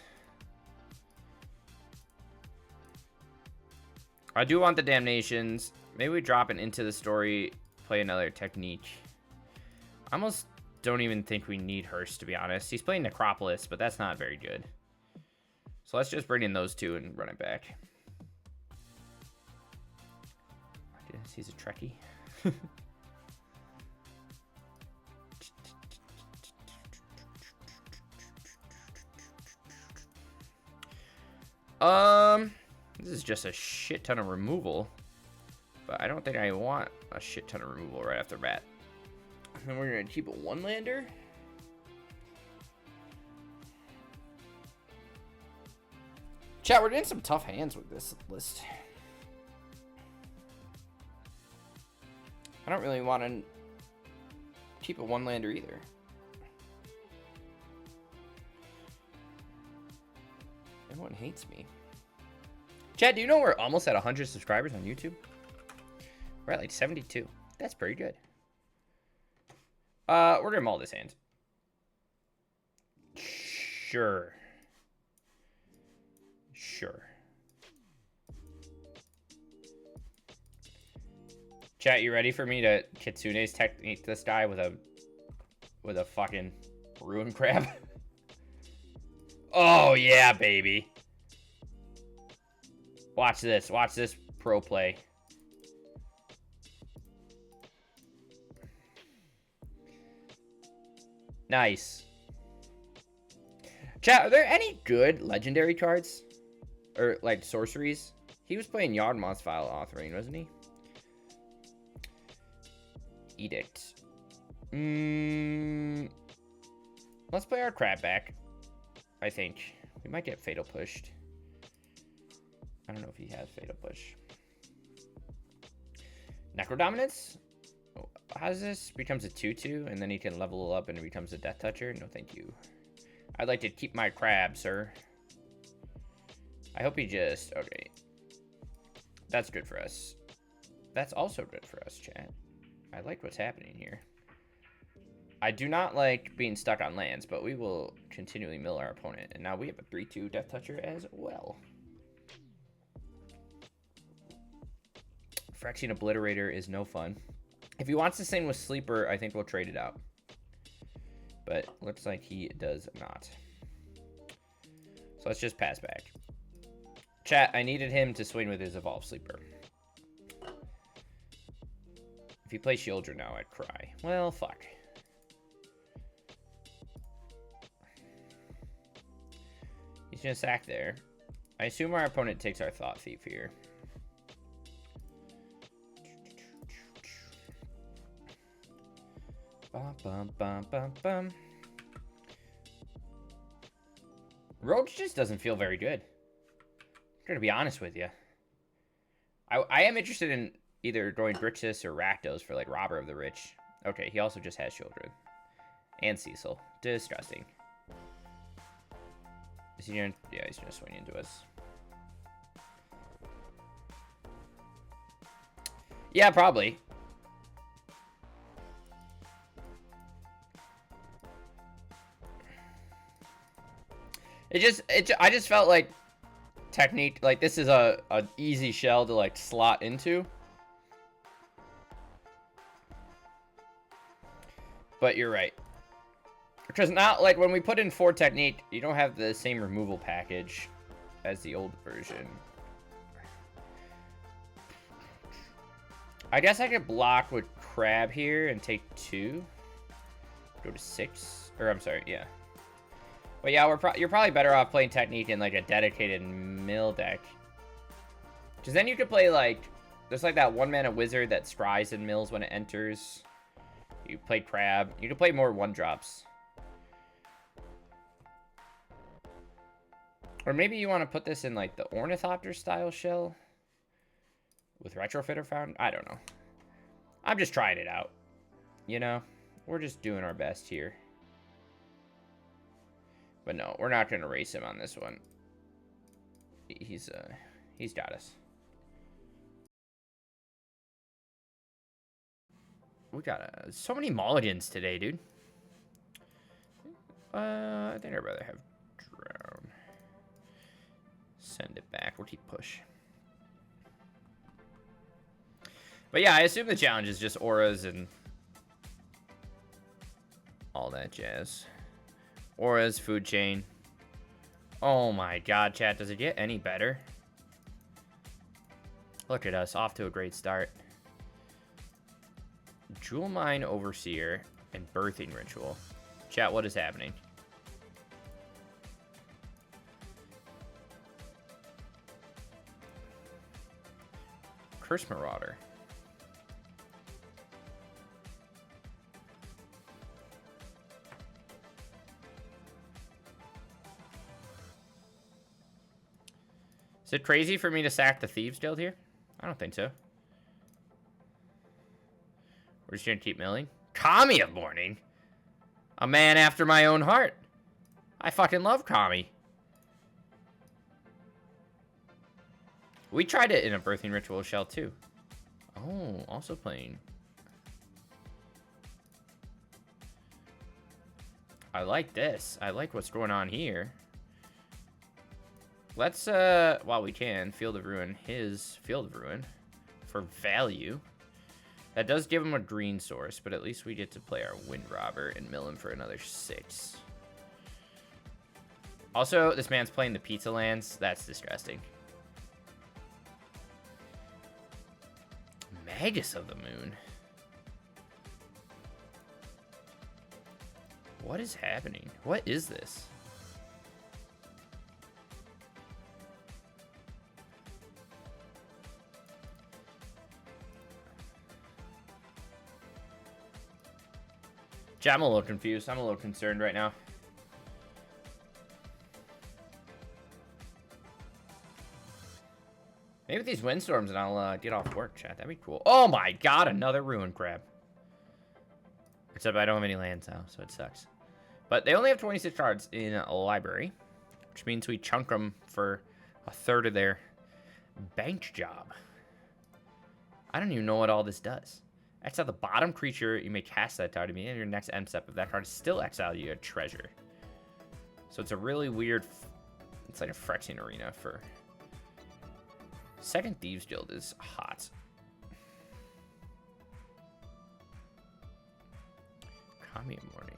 I do want the damnations. Maybe we drop it into the story, play another technique. I almost don't even think we need Hearst, to be honest. He's playing Necropolis, but that's not very good. So let's just bring in those two and run it back. I guess he's a Trekkie. This is just a shit ton of removal. But I don't think I want a shit ton of removal right off the bat. And we're gonna keep a one-lander. Chat, we're getting some tough hands with this list. I don't really want to keep a one-lander either. Everyone hates me. Chat, do you know we're almost at 100 subscribers on YouTube? We're at like 72. That's pretty good. We're gonna maul this hand. Sure. Sure. Chat, you ready for me to Kitsune's technique this guy with a fucking ruin crab? Oh yeah, baby. Watch this. Watch this pro play. Nice. Chat, are there any good legendary cards? Or, like, sorceries? He was playing Yawgmoth's File Authoring, wasn't he? Edict. Let's play our crab back. I think. We might get Fatal Pushed. I don't know if he has Fatal Push. Necrodominance? Oh, How's this? Becomes a 2/2, and then he can level up and it becomes a Death Toucher? No, thank you. I'd like to keep my crab, sir. I hope he just... Okay. That's good for us. That's also good for us, chat. I like what's happening here. I do not like being stuck on lands, but we will continually mill our opponent. And now we have a 3/2 Death Toucher as well. Phyrexian Obliterator is no fun. If he wants to sing with Sleeper, I think we'll trade it out. But looks like he does not. So let's just pass back. Chat, I needed him to swing with his Evolve Sleeper. If he plays Shieldra now, I'd cry. Well, fuck. He's gonna sack there. I assume our opponent takes our Thought Thief here. Bum, bum, bum, bum, bum. Roach just doesn't feel very good. I'm gonna be honest with you. I am interested in either going Grixis or Rakdos for like Robber of the Rich. Okay, he also just has Children. And Cecil. Disgusting. Is he gonna... Yeah, he's gonna swing into us. Yeah, probably. I just felt like Technique, like this is a easy shell to like slot into. But you're right. Because now, like when we put in 4 Technique, you don't have the same removal package as the old version. I guess I could block with Crab here and take 2. Go to 6. Or I'm sorry, yeah. But yeah, you're probably better off playing Technique in like a dedicated mill deck. Because then you could play like... There's like that 1-mana wizard that scries and mills when it enters. You play Crab. You can play more 1-drops. Or maybe you want to put this in like the Ornithopter style shell. With Retrofitter found? I don't know. I'm just trying it out. You know? We're just doing our best here. But no, we're not going to race him on this one. He's got us. We got so many mulligans today, dude. I think I'd rather have Drown. Send it back. We'll keep push. But yeah, I assume the challenge is just auras and all that jazz. Auras, food chain. Oh my god, chat, does it get any better? Look at us, off to a great start. Jewel Mine Overseer and Birthing Ritual. Chat, what is happening? Curse Marauder. Is it crazy for me to sack the Thieves Guild here? I don't think so. We're just gonna keep milling. Kami of Morning? A man after my own heart. I fucking love Kami. We tried it in a Birthing Ritual shell too. Oh, also playing. I like this. I like what's going on here. Let's, while we can, Field of Ruin his Field of Ruin for value. That does give him a green source, but at least we get to play our Wind Robber and mill him for another 6. Also, this man's playing the Pizza Lands. That's disgusting. Magus of the Moon. What is happening? What is this? I'm a little confused. I'm a little concerned right now. Maybe with these windstorms and I'll get off work, chat. That'd be cool. Oh my god, another Ruin Crab. Except I don't have any lands now, so it sucks. But they only have 26 cards in a library, which means we chunk them for a third of their bank job. I don't even know what all this does. Exile the bottom creature, you may cast that card to me, and your next end step, if that card is still exiled, you get a treasure. So it's a really weird, it's like a Phyrexian arena for... Second Thieves Guild is hot. Kami Morning.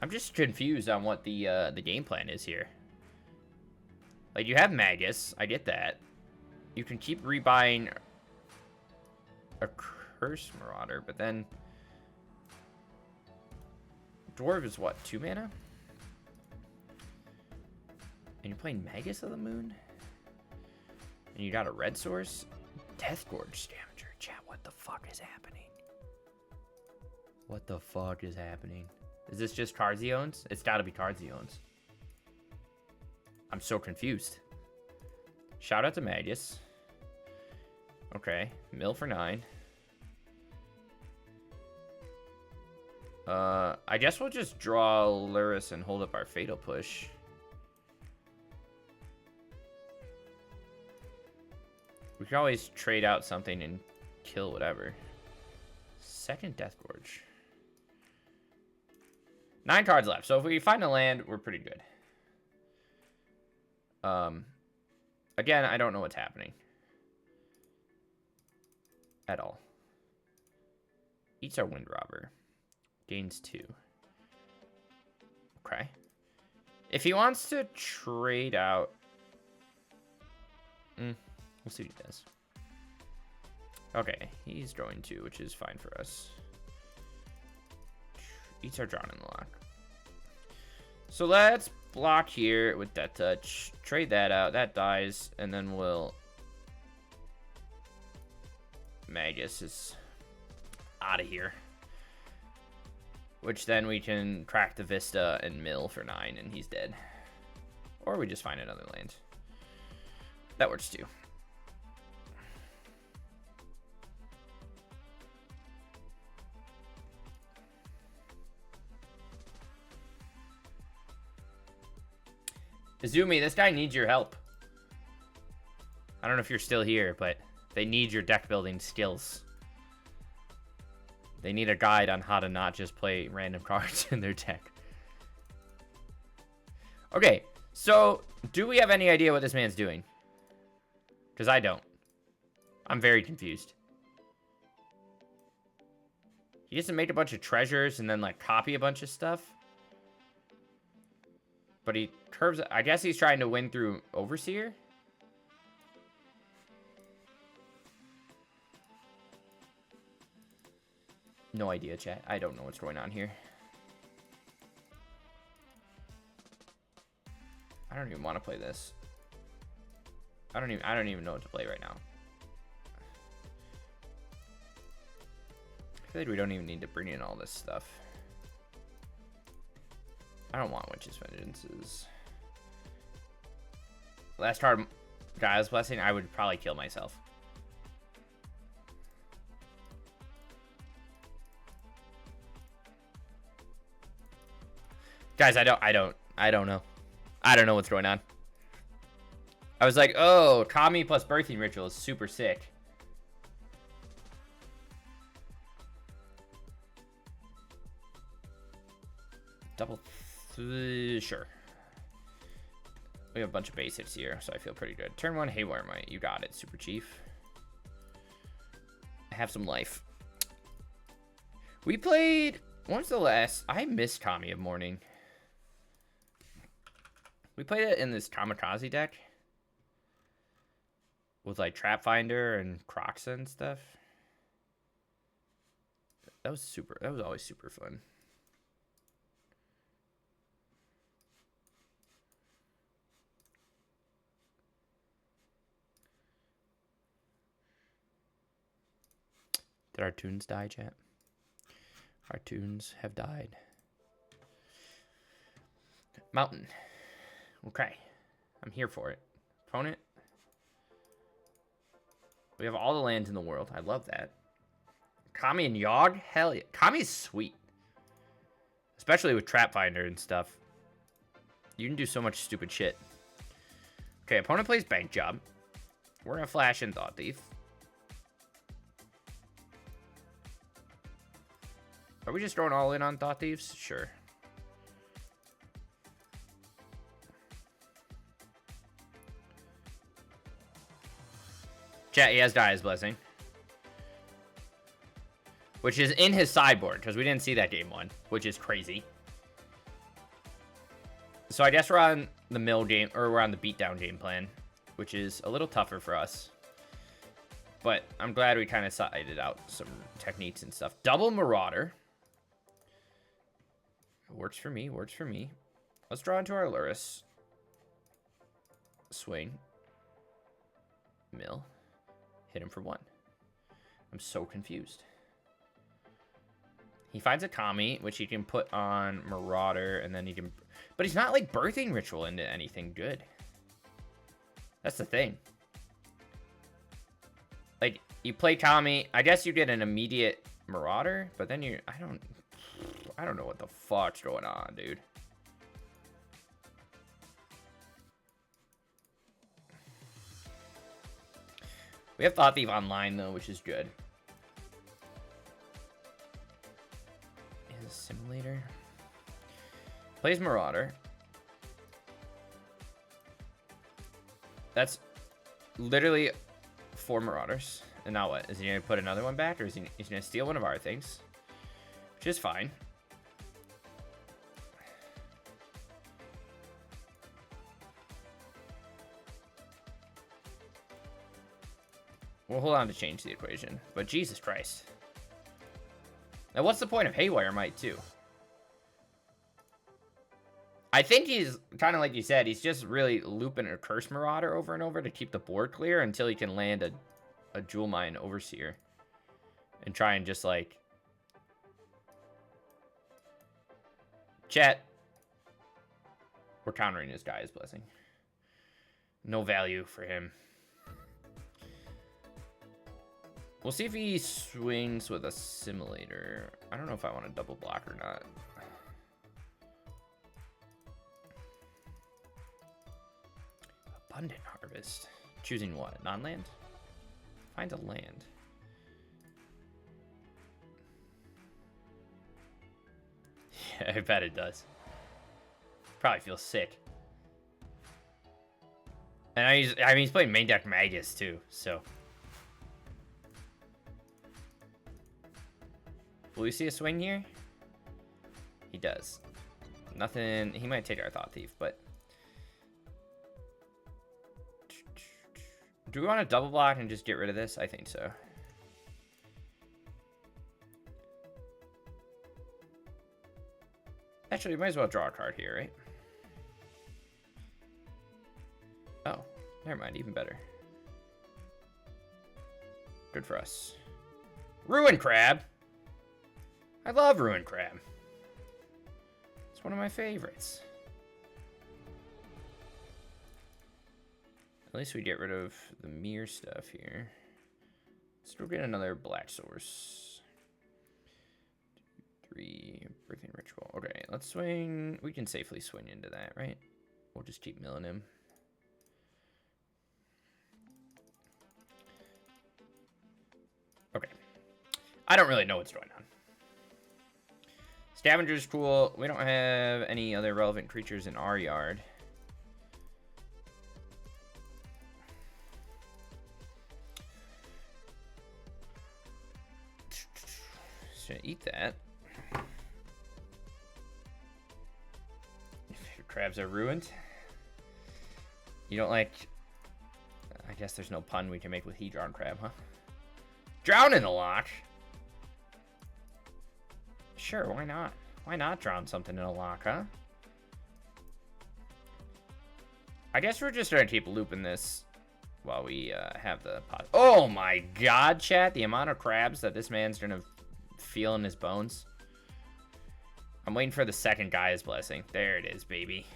I'm just confused on what the game plan is here. Like, you have Magus, I get that. You can keep rebuying a Curse Marauder, but then Dwarf is what, 2 mana? And you're playing Magus of the Moon? And you got a red source? Death Gorge Damager. Chat, what the fuck is happening? What the fuck is happening? Is this just cards he owns? It's gotta be cards he owns. I'm so confused. Shout out to Magus. Okay, mill for 9. I guess we'll just draw Luris and hold up our Fatal Push. We could always trade out something and kill whatever. Second Death Gorge. 9 cards left. So if we find a land, we're pretty good. Again, I don't know what's happening. At all. Eats our Wind Robber. Gains 2. Okay. If he wants to trade out... we'll see what he does. Okay, he's drawing 2, which is fine for us. Eats our drawn in the lock. So let's block here with that touch. Trade that out. That dies. And then we'll... Magus is out of here. Which then we can crack the Vista and mill for 9 and he's dead. Or we just find another land. That works too. Izumi, this guy needs your help. I don't know if you're still here, but they need your deck building skills. They need a guide on how to not just play random cards in their deck. Okay, so do we have any idea what this man's doing? Because I don't. I'm very confused. He doesn't make a bunch of treasures and then like copy a bunch of stuff. But he curves... I guess he's trying to win through Overseer? No idea, chat. I don't know what's going on here. I don't even want to play this. I don't even know what to play right now. I feel like we don't even need to bring in all this stuff. I don't want Witch's Vengeances. Last card, Gaia's Blessing, I would probably kill myself. Guys, I don't know. I don't know what's going on. I was like, oh, Kami plus Birthing Ritual is super sick. Double... sure. We have a bunch of basics here, so I feel pretty good. Turn 1, Haywire Might. You got it, Super Chief. Have some life. We played... When was the last... I missed Kami of Morning. We played it in this Kamikaze deck. With, like, Trap Finder and Croxa and stuff. That was super... That was always super fun. Did our tunes die, chat? Our tunes have died. Mountain. Okay. I'm here for it. Opponent. We have all the lands in the world. I love that. Kami and Yogg? Hell yeah. Kami's sweet. Especially with Trap Finder and stuff. You can do so much stupid shit. Okay, opponent plays Bank Job. We're gonna flash in Thought Thief. Are we just throwing all in on Thought Thieves? Sure. Chat, he has Dia's Blessing. Which is in his sideboard, because we didn't see that game one, which is crazy. So I guess we're on the mill game, or we're on the beatdown game plan, which is a little tougher for us. But I'm glad we kind of sided out some techniques and stuff. Double Marauder. Works for me, works for me. Let's draw into our Luris. Swing. Mill. Hit him for 1. I'm so confused. He finds a Kami, which he can put on Marauder, and then he can... But he's not, like, birthing Ritual into anything good. That's the thing. Like, you play Kami, I guess you get an immediate Marauder, but then you... I don't know what the fuck's going on, dude. We have Thought Thief online, though, which is good. Is Simulator. Plays Marauder. That's literally 4 Marauders. And now what? Is he going to put another one back? Or is he going to steal one of our things? Which is fine. We'll hold on to change the equation. But Jesus Christ. Now, what's the point of Haywire Might, too? I think he's, kind of like you said, he's just really looping a Curse Marauder over and over to keep the board clear until he can land a Jewel Mine Overseer. And try and just, like... Chat. We're countering this guy's Blessing. No value for him. We'll see if he swings with a Simulator. I don't know if I want to double block or not. Abundant Harvest. Choosing what? Non-land? Find a land. Yeah, I bet it does. Probably feels sick. And I mean, he's playing main deck Magus too, so... Will we see a swing here? He does. Nothing. He might take our Thought Thief, but... Do we want to double block and just get rid of this? I think so. Actually, we might as well draw a card here, right? Oh, never mind. Even better. Good for us. Ruin Crab! I love Ruin Crab. It's one of my favorites. At least we get rid of the mirror stuff here. Let's go get another black source. 3, Birthing Ritual. Okay, let's swing. We can safely swing into that, right? We'll just keep milling him. Okay. I don't really know what's going on. Scavenger's cool. We don't have any other relevant creatures in our yard. Should eat that. If your crabs are ruined. You don't like... I guess there's no pun we can make with Hedron Crab, huh? Drown in the lock? Sure, why not? Why not drown something in a lock, huh? I guess we're just gonna keep looping this while we have the pot. Oh my god, chat! The amount of crabs that this man's gonna feel in his bones. I'm waiting for the second Gaia's Blessing. There it is, baby.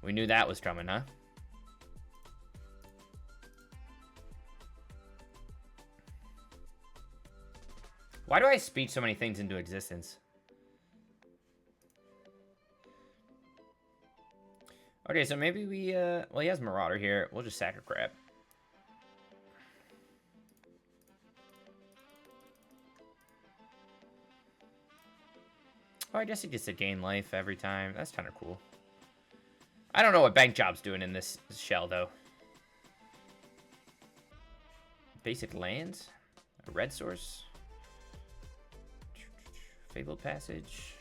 We knew that was coming, huh? Why do I speech so many things into existence? Okay, so maybe we, well, he has Marauder here. We'll just sack a crab. Oh, I guess he gets to gain life every time. That's kind of cool. I don't know what Bank Job's doing in this shell, though. Basic lands? A red source? Fabled Passage?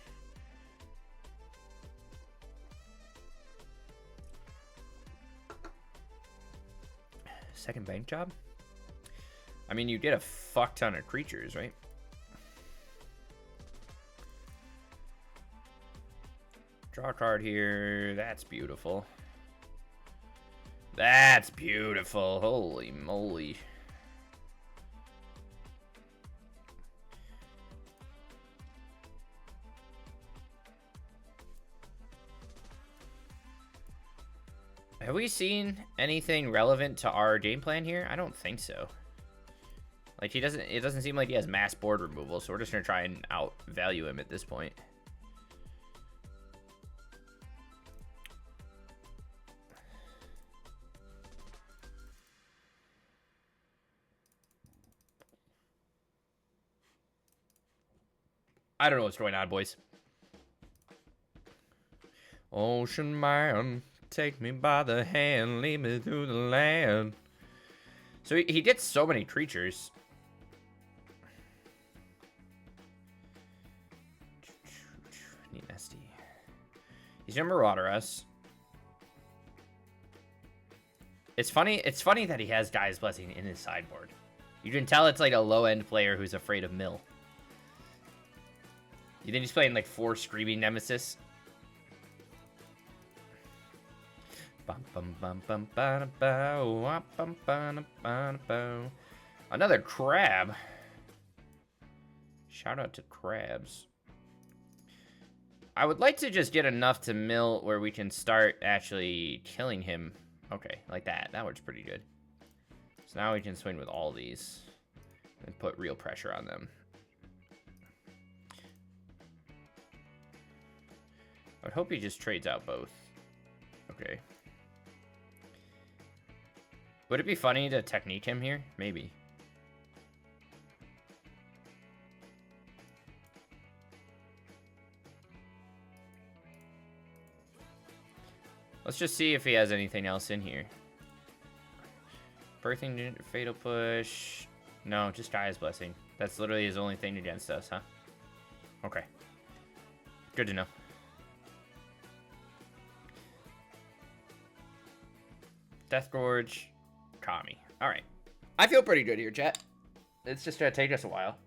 Second Bank Job? I mean, you get a fuck ton of creatures, right? Draw a card here. That's beautiful. That's beautiful. Holy moly. Have we seen anything relevant to our game plan here? I don't think so. Like, it doesn't seem like he has mass board removal, so we're just gonna try and outvalue him at this point. I don't know what's going on, boys. Ocean man, take me by the hand, lead me through the land. So he gets so many creatures. Neat nasty. He's gonna Marauder us. It's funny that he has Guy's Blessing in his sideboard. You can tell it's like a low-end player who's afraid of mill. You think he's playing like 4 Screaming Nemesis? Another crab. Shout out to crabs. I would like to just get enough to mill where we can start actually killing him. Okay, like that. That works pretty good. So now we can swing with all these and put real pressure on them. I would hope he just trades out both. Okay. Would it be funny to technique him here? Maybe. Let's just see if he has anything else in here. Birthing, Fatal Push. No, just Gaia's Blessing. That's literally his only thing against us, huh? Okay. Good to know. Death Gorge. Kami. Alright. I feel pretty good here, chat. It's just gonna take us a while.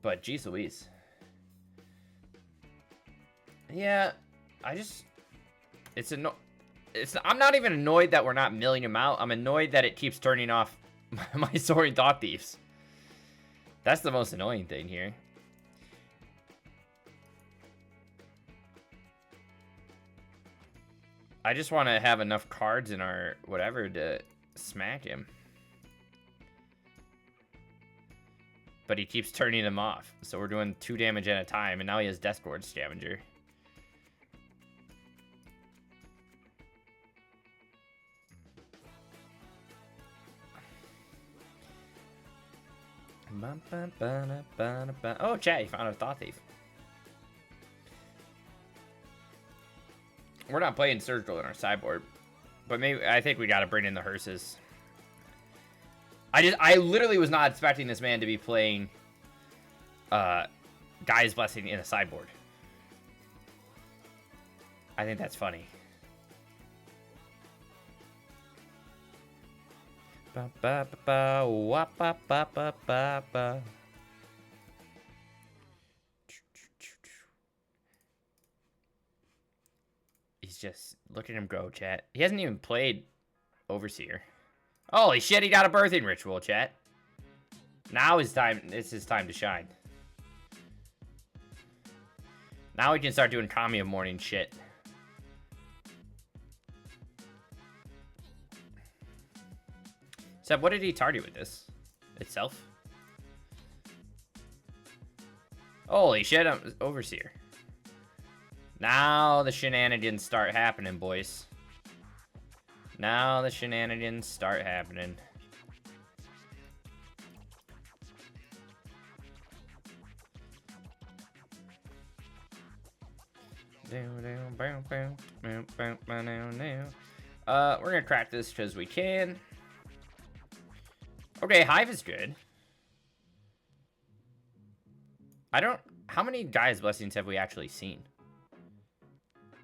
But geez Louise. Yeah, I'm not even annoyed that we're not milling him out. I'm annoyed that it keeps turning off my Soaring Thought Thieves. That's the most annoying thing here. I just want to have enough cards in our whatever to smack him. But he keeps turning them off. So we're doing 2 damage at a time, and now he has Death Gorge Scavenger. Oh, chat, you found a Thought Thief. We're not playing Surgical in our sideboard, but maybe I think we got to bring in the hearses. I literally was not expecting this man to be playing Guy's Blessing in a sideboard. I think that's funny. He's just, look at him go, chat. He hasn't even played Overseer. Holy shit, he got a Birthing Ritual, chat. Now it's his time to shine. Now we can start doing Kami of Morning shit. Seb, what did he target with this? Itself? Holy shit, I'm Overseer. Now the shenanigans start happening, boys. Now the shenanigans start happening. We're gonna crack this because we can. Okay, Hive is good. How many Gaia's Blessings have we actually seen?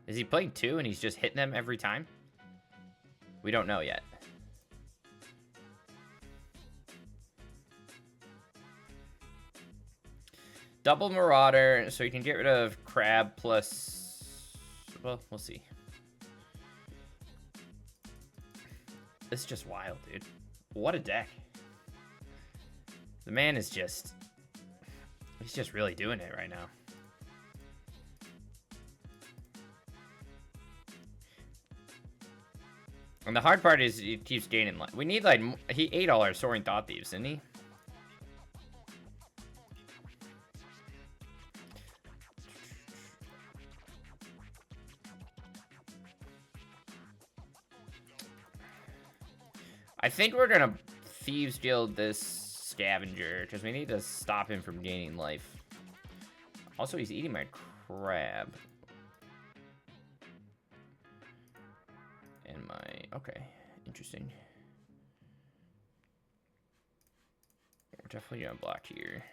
Is he playing 2 and he's just hitting them every time? We don't know yet. Double Marauder, so you can get rid of Crab plus... Well, we'll see. This is just wild, dude. What a deck. The man is just... He's just really doing it right now. And the hard part is he keeps gaining life. We need, like... He ate all our Soaring Thought Thieves, didn't he? I think we're gonna Thieves Guild this Scavenger, because we need to stop him from gaining life. Also, he's eating my crab. And my... Okay, interesting. We're definitely gonna block here.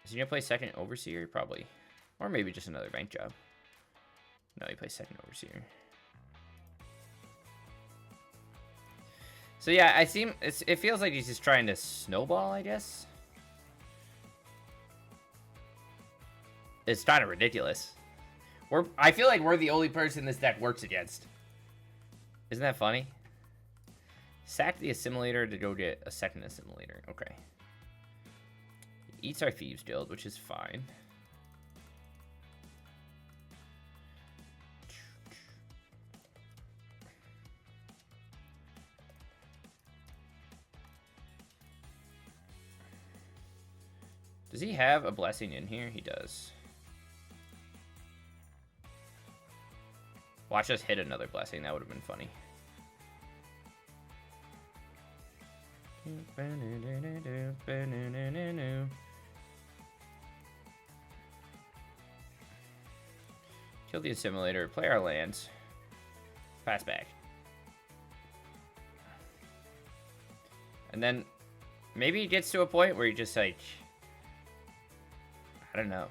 Is he gonna play second Overseer? Probably. Or maybe just another bank job. No, he plays second Overseer. So yeah, it feels like he's just trying to snowball, I guess. It's kind of ridiculous. I feel like we're the only person this deck works against. Isn't that funny? Sack the Assimilator to go get a second Assimilator. Okay. He eats our Thieves Guild, which is fine. Does he have a blessing in here? He does. Watch us hit another blessing. That would have been funny. Kill the Assimilator. Play our lands. Pass back. And then maybe he gets to a point where he just like... I don't know.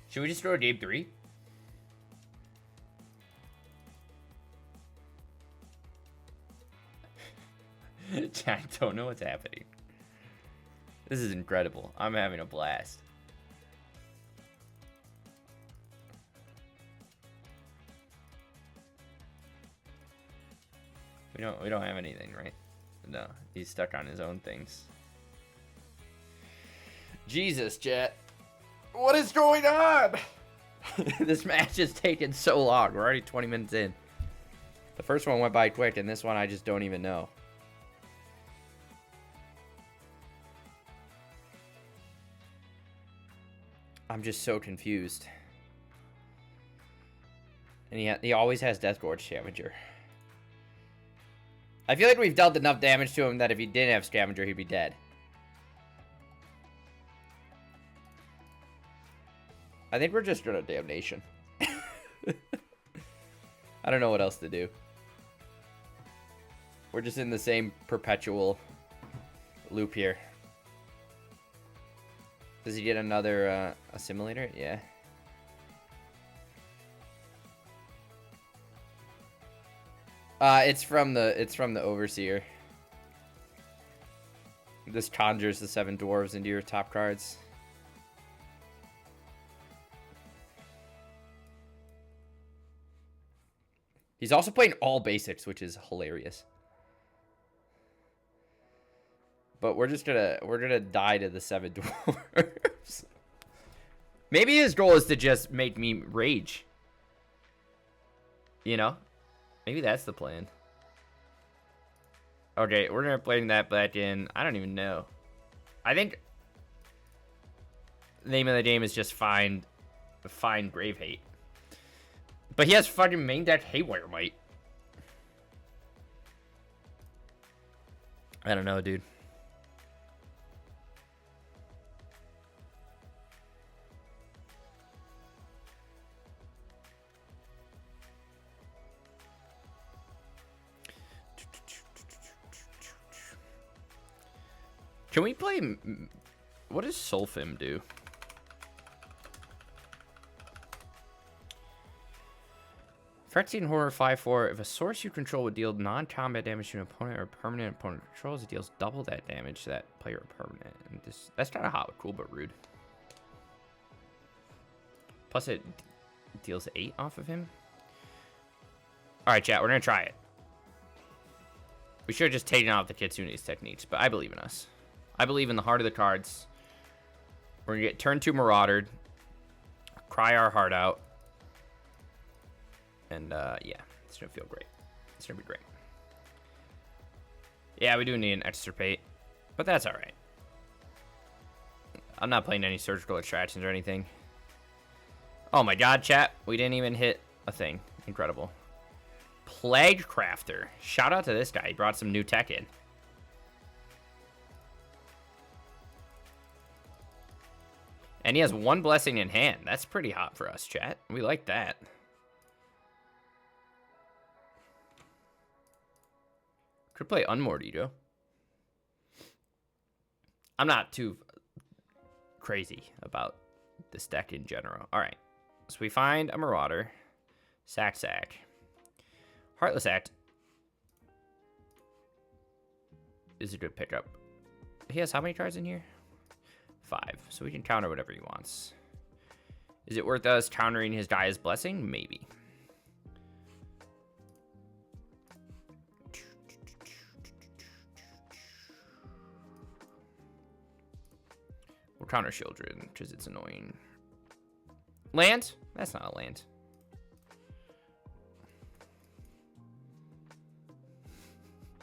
Should we just throw a game 3? I don't know what's happening. This is incredible. I'm having a blast. We don't have anything, right? No, he's stuck on his own things. Jesus, chat. What is going on? This match is taking so long. We're already 20 minutes in. The first one went by quick, and this one I just don't even know. I'm just so confused. And he always has Death Gorge Scavenger. I feel like we've dealt enough damage to him that if he didn't have Scavenger, he'd be dead. I think we're just gonna Damnation. I don't know what else to do. We're just in the same perpetual loop here. Does he get another Assimilator? Yeah. It's from the Overseer. This conjures the 7 dwarves into your top cards. He's also playing all basics, which is hilarious. But we're gonna die to the 7 dwarves. Maybe his goal is to just make me rage. You know? Maybe that's the plan. Okay, we're gonna play that back in. I don't even know. I think the name of the game is just find Grave Hate. But he has fucking main deck Haywire Might. I don't know, dude. Can we play... What does Sulfim do? Phyrexian Horror 5/4. If a source you control would deal non-combat damage to an opponent or permanent opponent controls, it deals double that damage to that player or permanent. And that's kind of hot, cool, but rude. Plus it deals 8 off of him. Alright, chat, we're going to try it. We should have just taken off the Kitsune's techniques, but I believe in us. I believe in the heart of the cards. We're going to get turn 2 Maraudered. Cry our heart out. And, yeah, it's going to feel great. It's going to be great. Yeah, we do need an extirpate, but that's all right. I'm not playing any surgical extractions or anything. Oh my god, chat. We didn't even hit a thing. Incredible. Plague Crafter. Shout out to this guy. He brought some new tech in. And he has 1 blessing in hand. That's pretty hot for us, chat. We like that. Could play Unmordido. I'm not too crazy about this deck in general. All right. So we find a Marauder. Sack. Heartless Act is a good pickup. He has how many cards in here? 5. So we can counter whatever he wants. Is it worth us countering his Gaea's Blessing? Maybe. We'll counter Children because it's annoying. Land? That's not a land.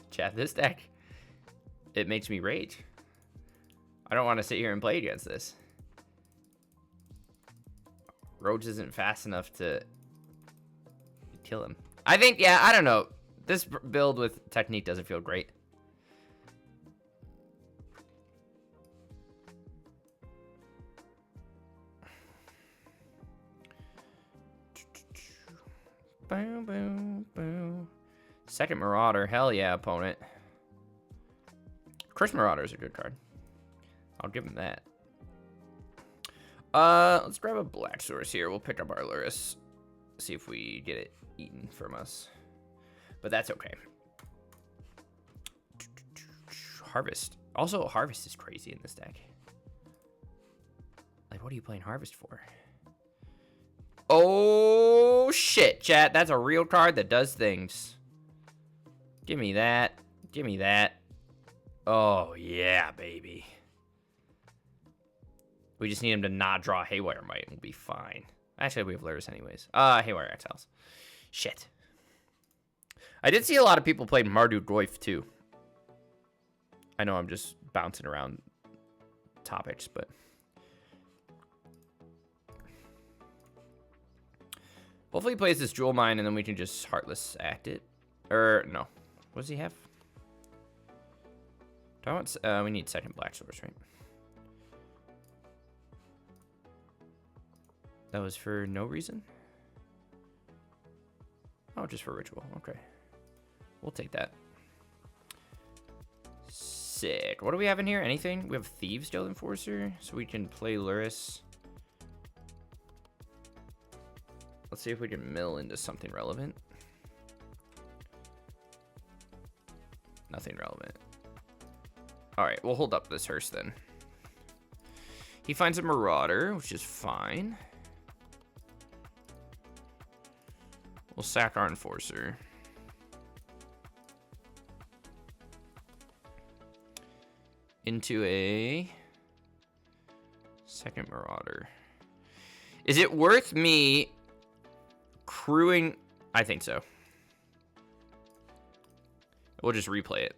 Chat, this deck, it makes me rage. I don't want to sit here and play against this. Roach isn't fast enough to kill him. I think, yeah, I don't know. This build with technique doesn't feel great. Boom, boom, boom. Second Marauder. Hell yeah, opponent. Curse Marauder is a good card. I'll give him that. Let's grab a black source here. We'll pick up our Luris. See if we get it eaten from us. But that's okay. Harvest. Also, Harvest is crazy in this deck. Like, what are you playing Harvest for? Oh, shit, chat. That's a real card that does things. Give me that. Give me that. Oh, yeah, baby. We just need him to not draw Haywire Might. We'll be fine. Actually, we have Luris anyways. Haywire Exiles. Shit. I did see a lot of people play Mardu Goyf, too. I know I'm just bouncing around topics, but... hopefully he plays this Jewel Mine, and then we can just Heartless Act it. Or, no. What does he have? Do I want... we need second black source, right? That was for no reason? Oh, just for ritual. Okay. We'll take that. Sick. What do we have in here? Anything? We have Thieves Guild Enforcer, so we can play Luris. Let's see if we can mill into something relevant. Nothing relevant. Alright, we'll hold up this hearse then. He finds a Marauder, which is fine. We'll sack our Enforcer. Into a second Marauder. Is it worth me crewing? I think so. We'll just replay it.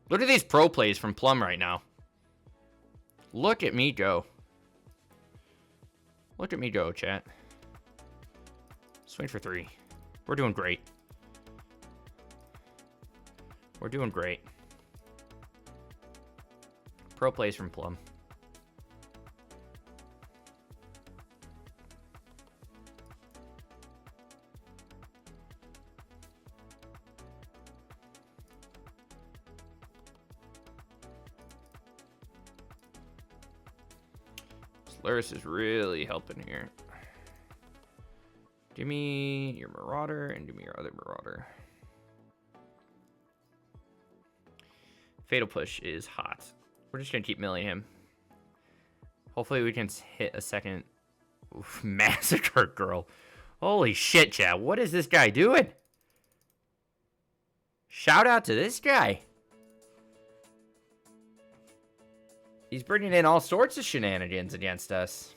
Look at these pro plays from Plum right now. Look at me go. Look at me go, chat. Swing for 3. We're doing great. We're doing great. Pro plays from Plum. Slurus is really helping here. Give me your Marauder and give me your other Marauder. Fatal Push is hot. We're just going to keep milling him. Hopefully we can hit a second. Oof, Massacre Girl. Holy shit, chat. What is this guy doing? Shout out to this guy. He's bringing in all sorts of shenanigans against us.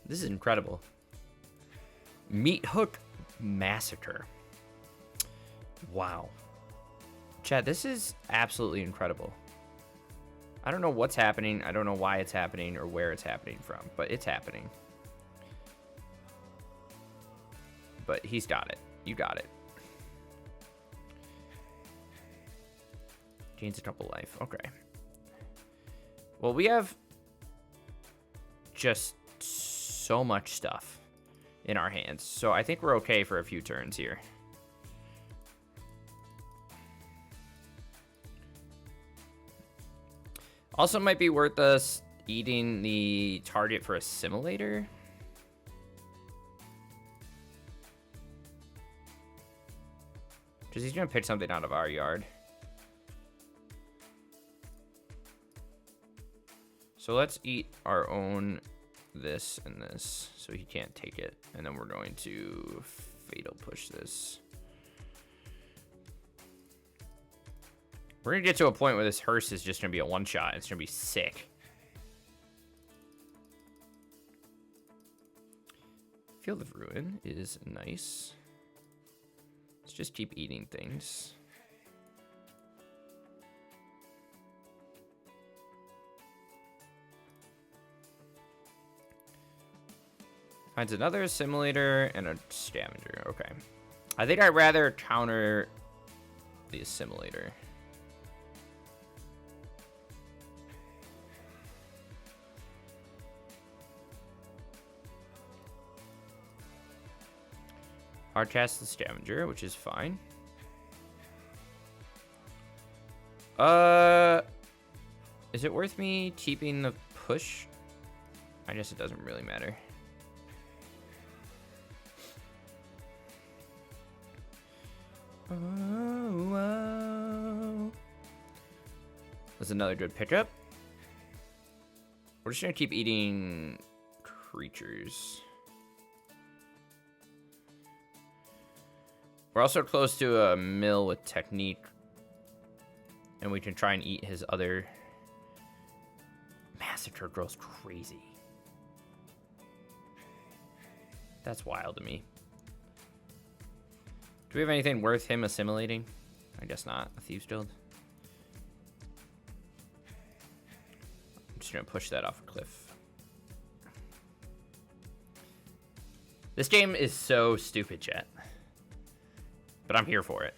This is incredible. Meat Hook Massacre. Wow. Chat, this is absolutely incredible. I don't know what's happening. I don't know why it's happening or where it's happening from, but it's happening. But he's got it. You got it. Gains a couple life. Okay. Well, we have just so much stuff in our hands. So I think we're okay for a few turns here. Also might be worth us eating the target for Assimilator. Because he's going to pick something out of our yard. So let's eat our own this and this so he can't take it. And then we're going to Fatal Push this. We're going to get to a point where this hearse is just going to be a one-shot. It's going to be sick. Field of Ruin is nice. Let's just keep eating things. Finds another Assimilator and a Scavenger. Okay. I think I'd rather counter the Assimilator. Hardcast the Scavenger, which is fine. Is it worth me keeping the push? I guess it doesn't really matter. Oh. That's another good pickup. We're just gonna keep eating creatures. We're also close to a mill with Technique. And we can try and eat his other... Massacre Girl's crazy. That's wild to me. Do we have anything worth him assimilating? I guess not. A Thieves Guild. I'm just going to push that off a cliff. This game is so stupid, chat. But I'm here for it.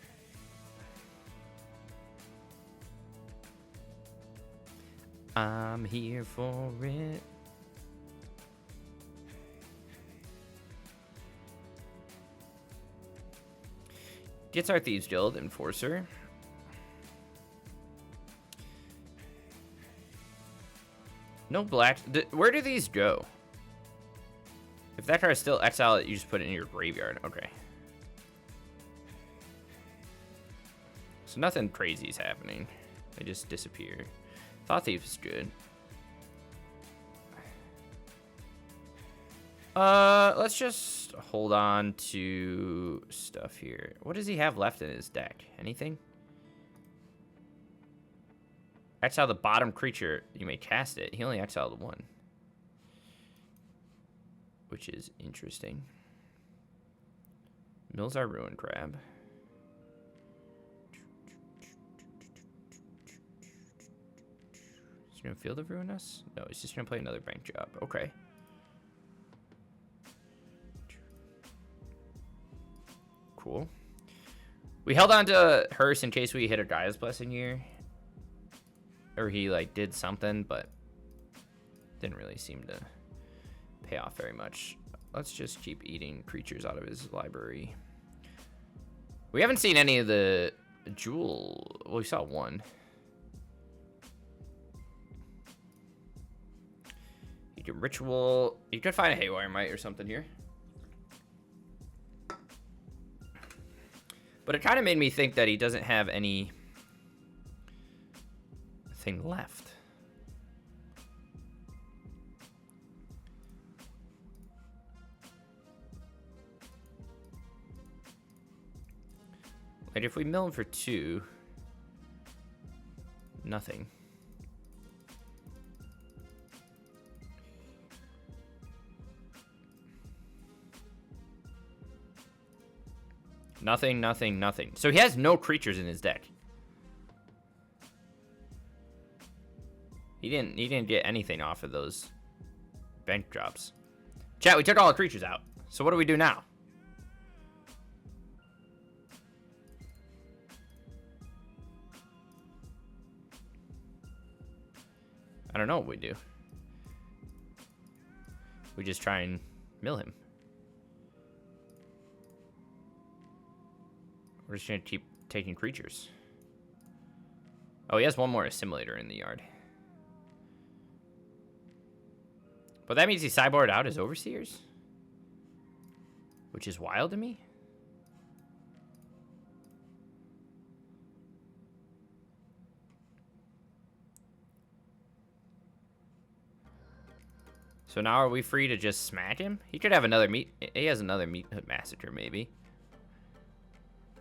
I'm here for it. Gets our Thieves Guild Enforcer. No black. Where do these go? If that card is still exiled, you just put it in your graveyard. Okay. So nothing crazy is happening. They just disappear. Thought Thief is good. Let's just hold on to stuff here. What does he have left in his deck? Anything? Exile the bottom creature. You may cast it. He only exiled one, which is interesting. Mills our ruin crab. Is he gonna Field of Ruin us? No, he's just gonna play another bank job. Okay. Cool. We held on to Hearse in case we hit a Gaia's Blessing here. Or he, like, did something, but didn't really seem to pay off very much. Let's just keep eating creatures out of his library. We haven't seen any of the Jewel. Well, we saw one. You could Ritual. You could find a Haywire Might or something here. But it kind of made me think that he doesn't have any thing left. Like if we mill him for 2, nothing. Nothing, nothing, nothing. So he has no creatures in his deck. He didn't get anything off of those bank drops. Chat, we took all the creatures out. So what do we do now? I don't know what we do. We just try and mill him. We're just gonna keep taking creatures. Oh, he has one more assimilator in the yard. But that means he sideboarded out his Overseers? Which is wild to me. So now are we free to just smack him? He could have another he has another Meat Massacre, maybe.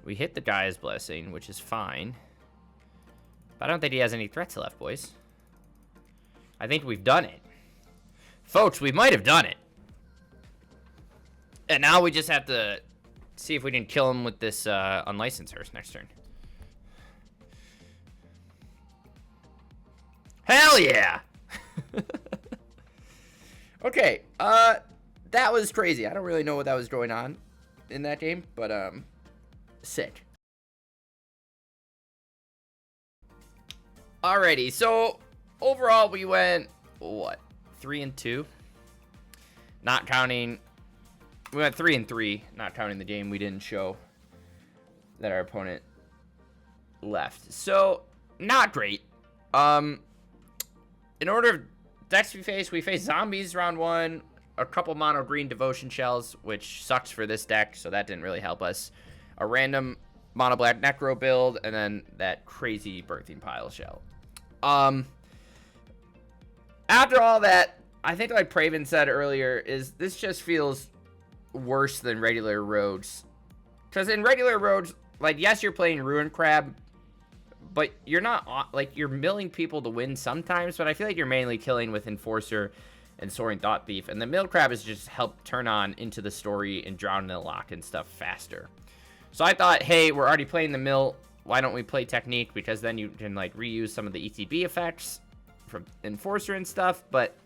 We hit the Gaia's Blessing, which is fine. But I don't think he has any threats left, boys. I think we've done it. Folks, we might have done it. And now we just have to see if we can kill him with this Unlicensed Hearse next turn. Hell yeah! Okay, that was crazy. I don't really know what that was going on in that game, but sick. Alrighty, so overall we went what, 3-2, not counting. We went 3-3, not counting the game we didn't show that our opponent left. So not great. In order of decks we face zombies round 1, a couple mono green devotion shells, which sucks for this deck, so that didn't really help us. A random mono black necro build, and then that crazy birthing pile shell. After all that, I think like Praven said earlier, is this just feels worse than regular roads. Because in regular roads, like, yes, you're playing Ruin Crab, but you're not, like, you're milling people to win sometimes, but I feel like you're mainly killing with Enforcer and Soaring Thought Thief, and the mill crab is just help turn on into the story and drown in the lock and stuff faster. So I thought, hey, we're already playing the mill, why don't we play Technique, because then you can, like, reuse some of the ETB effects from Enforcer and stuff, but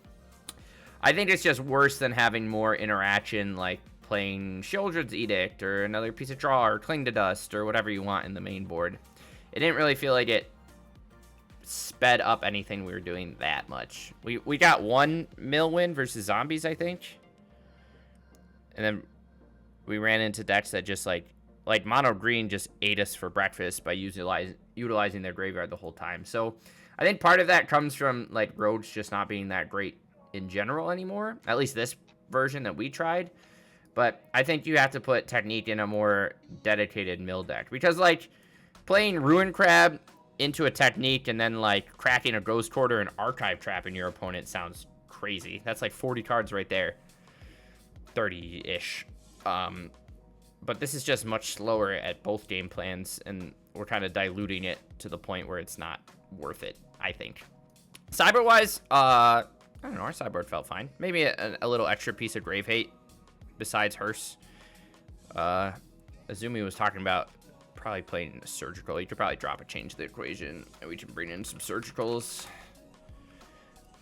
I think it's just worse than having more interaction, like playing Sheoldred's Edict, or another piece of draw, or Cling to Dust, or whatever you want in the main board. It didn't really feel like it sped up anything we were doing that much. We got one mill win versus zombies, I think. And then we ran into decks that just like mono green just ate us for breakfast by utilizing their graveyard the whole time. So I think part of that comes from like roads just not being that great in general anymore. At least this version that we tried. But I think you have to put Technique in a more dedicated mill deck. Because like playing Ruin Crab into a Technique and then like cracking a Ghost Quarter and Archive Trap in your opponent sounds crazy. That's like 40 cards right there. 30-ish. But this is just much slower at both game plans, and we're kind of diluting it to the point where it's not worth it, I think. Sideboard-wise, I don't know, our sideboard felt fine. Maybe a little extra piece of Grave Hate besides Hearse. Azumi was talking about probably playing a Surgical. You could probably drop a change to the equation, and we can bring in some Surgicals,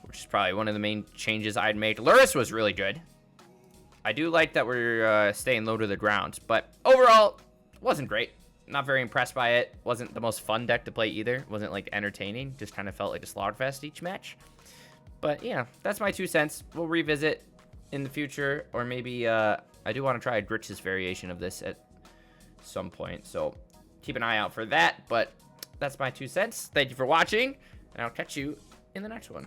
which is probably one of the main changes I'd make. Luris was really good. I do like that we're staying low to the ground, but overall, wasn't great. Not very impressed by it. Wasn't the most fun deck to play either. Wasn't, like, entertaining. Just kind of felt like a slogfest each match. But, yeah, that's my 2 cents. We'll revisit in the future, or maybe I do want to try a Grixis variation of this at some point, so keep an eye out for that. But that's my 2 cents. Thank you for watching, and I'll catch you in the next one.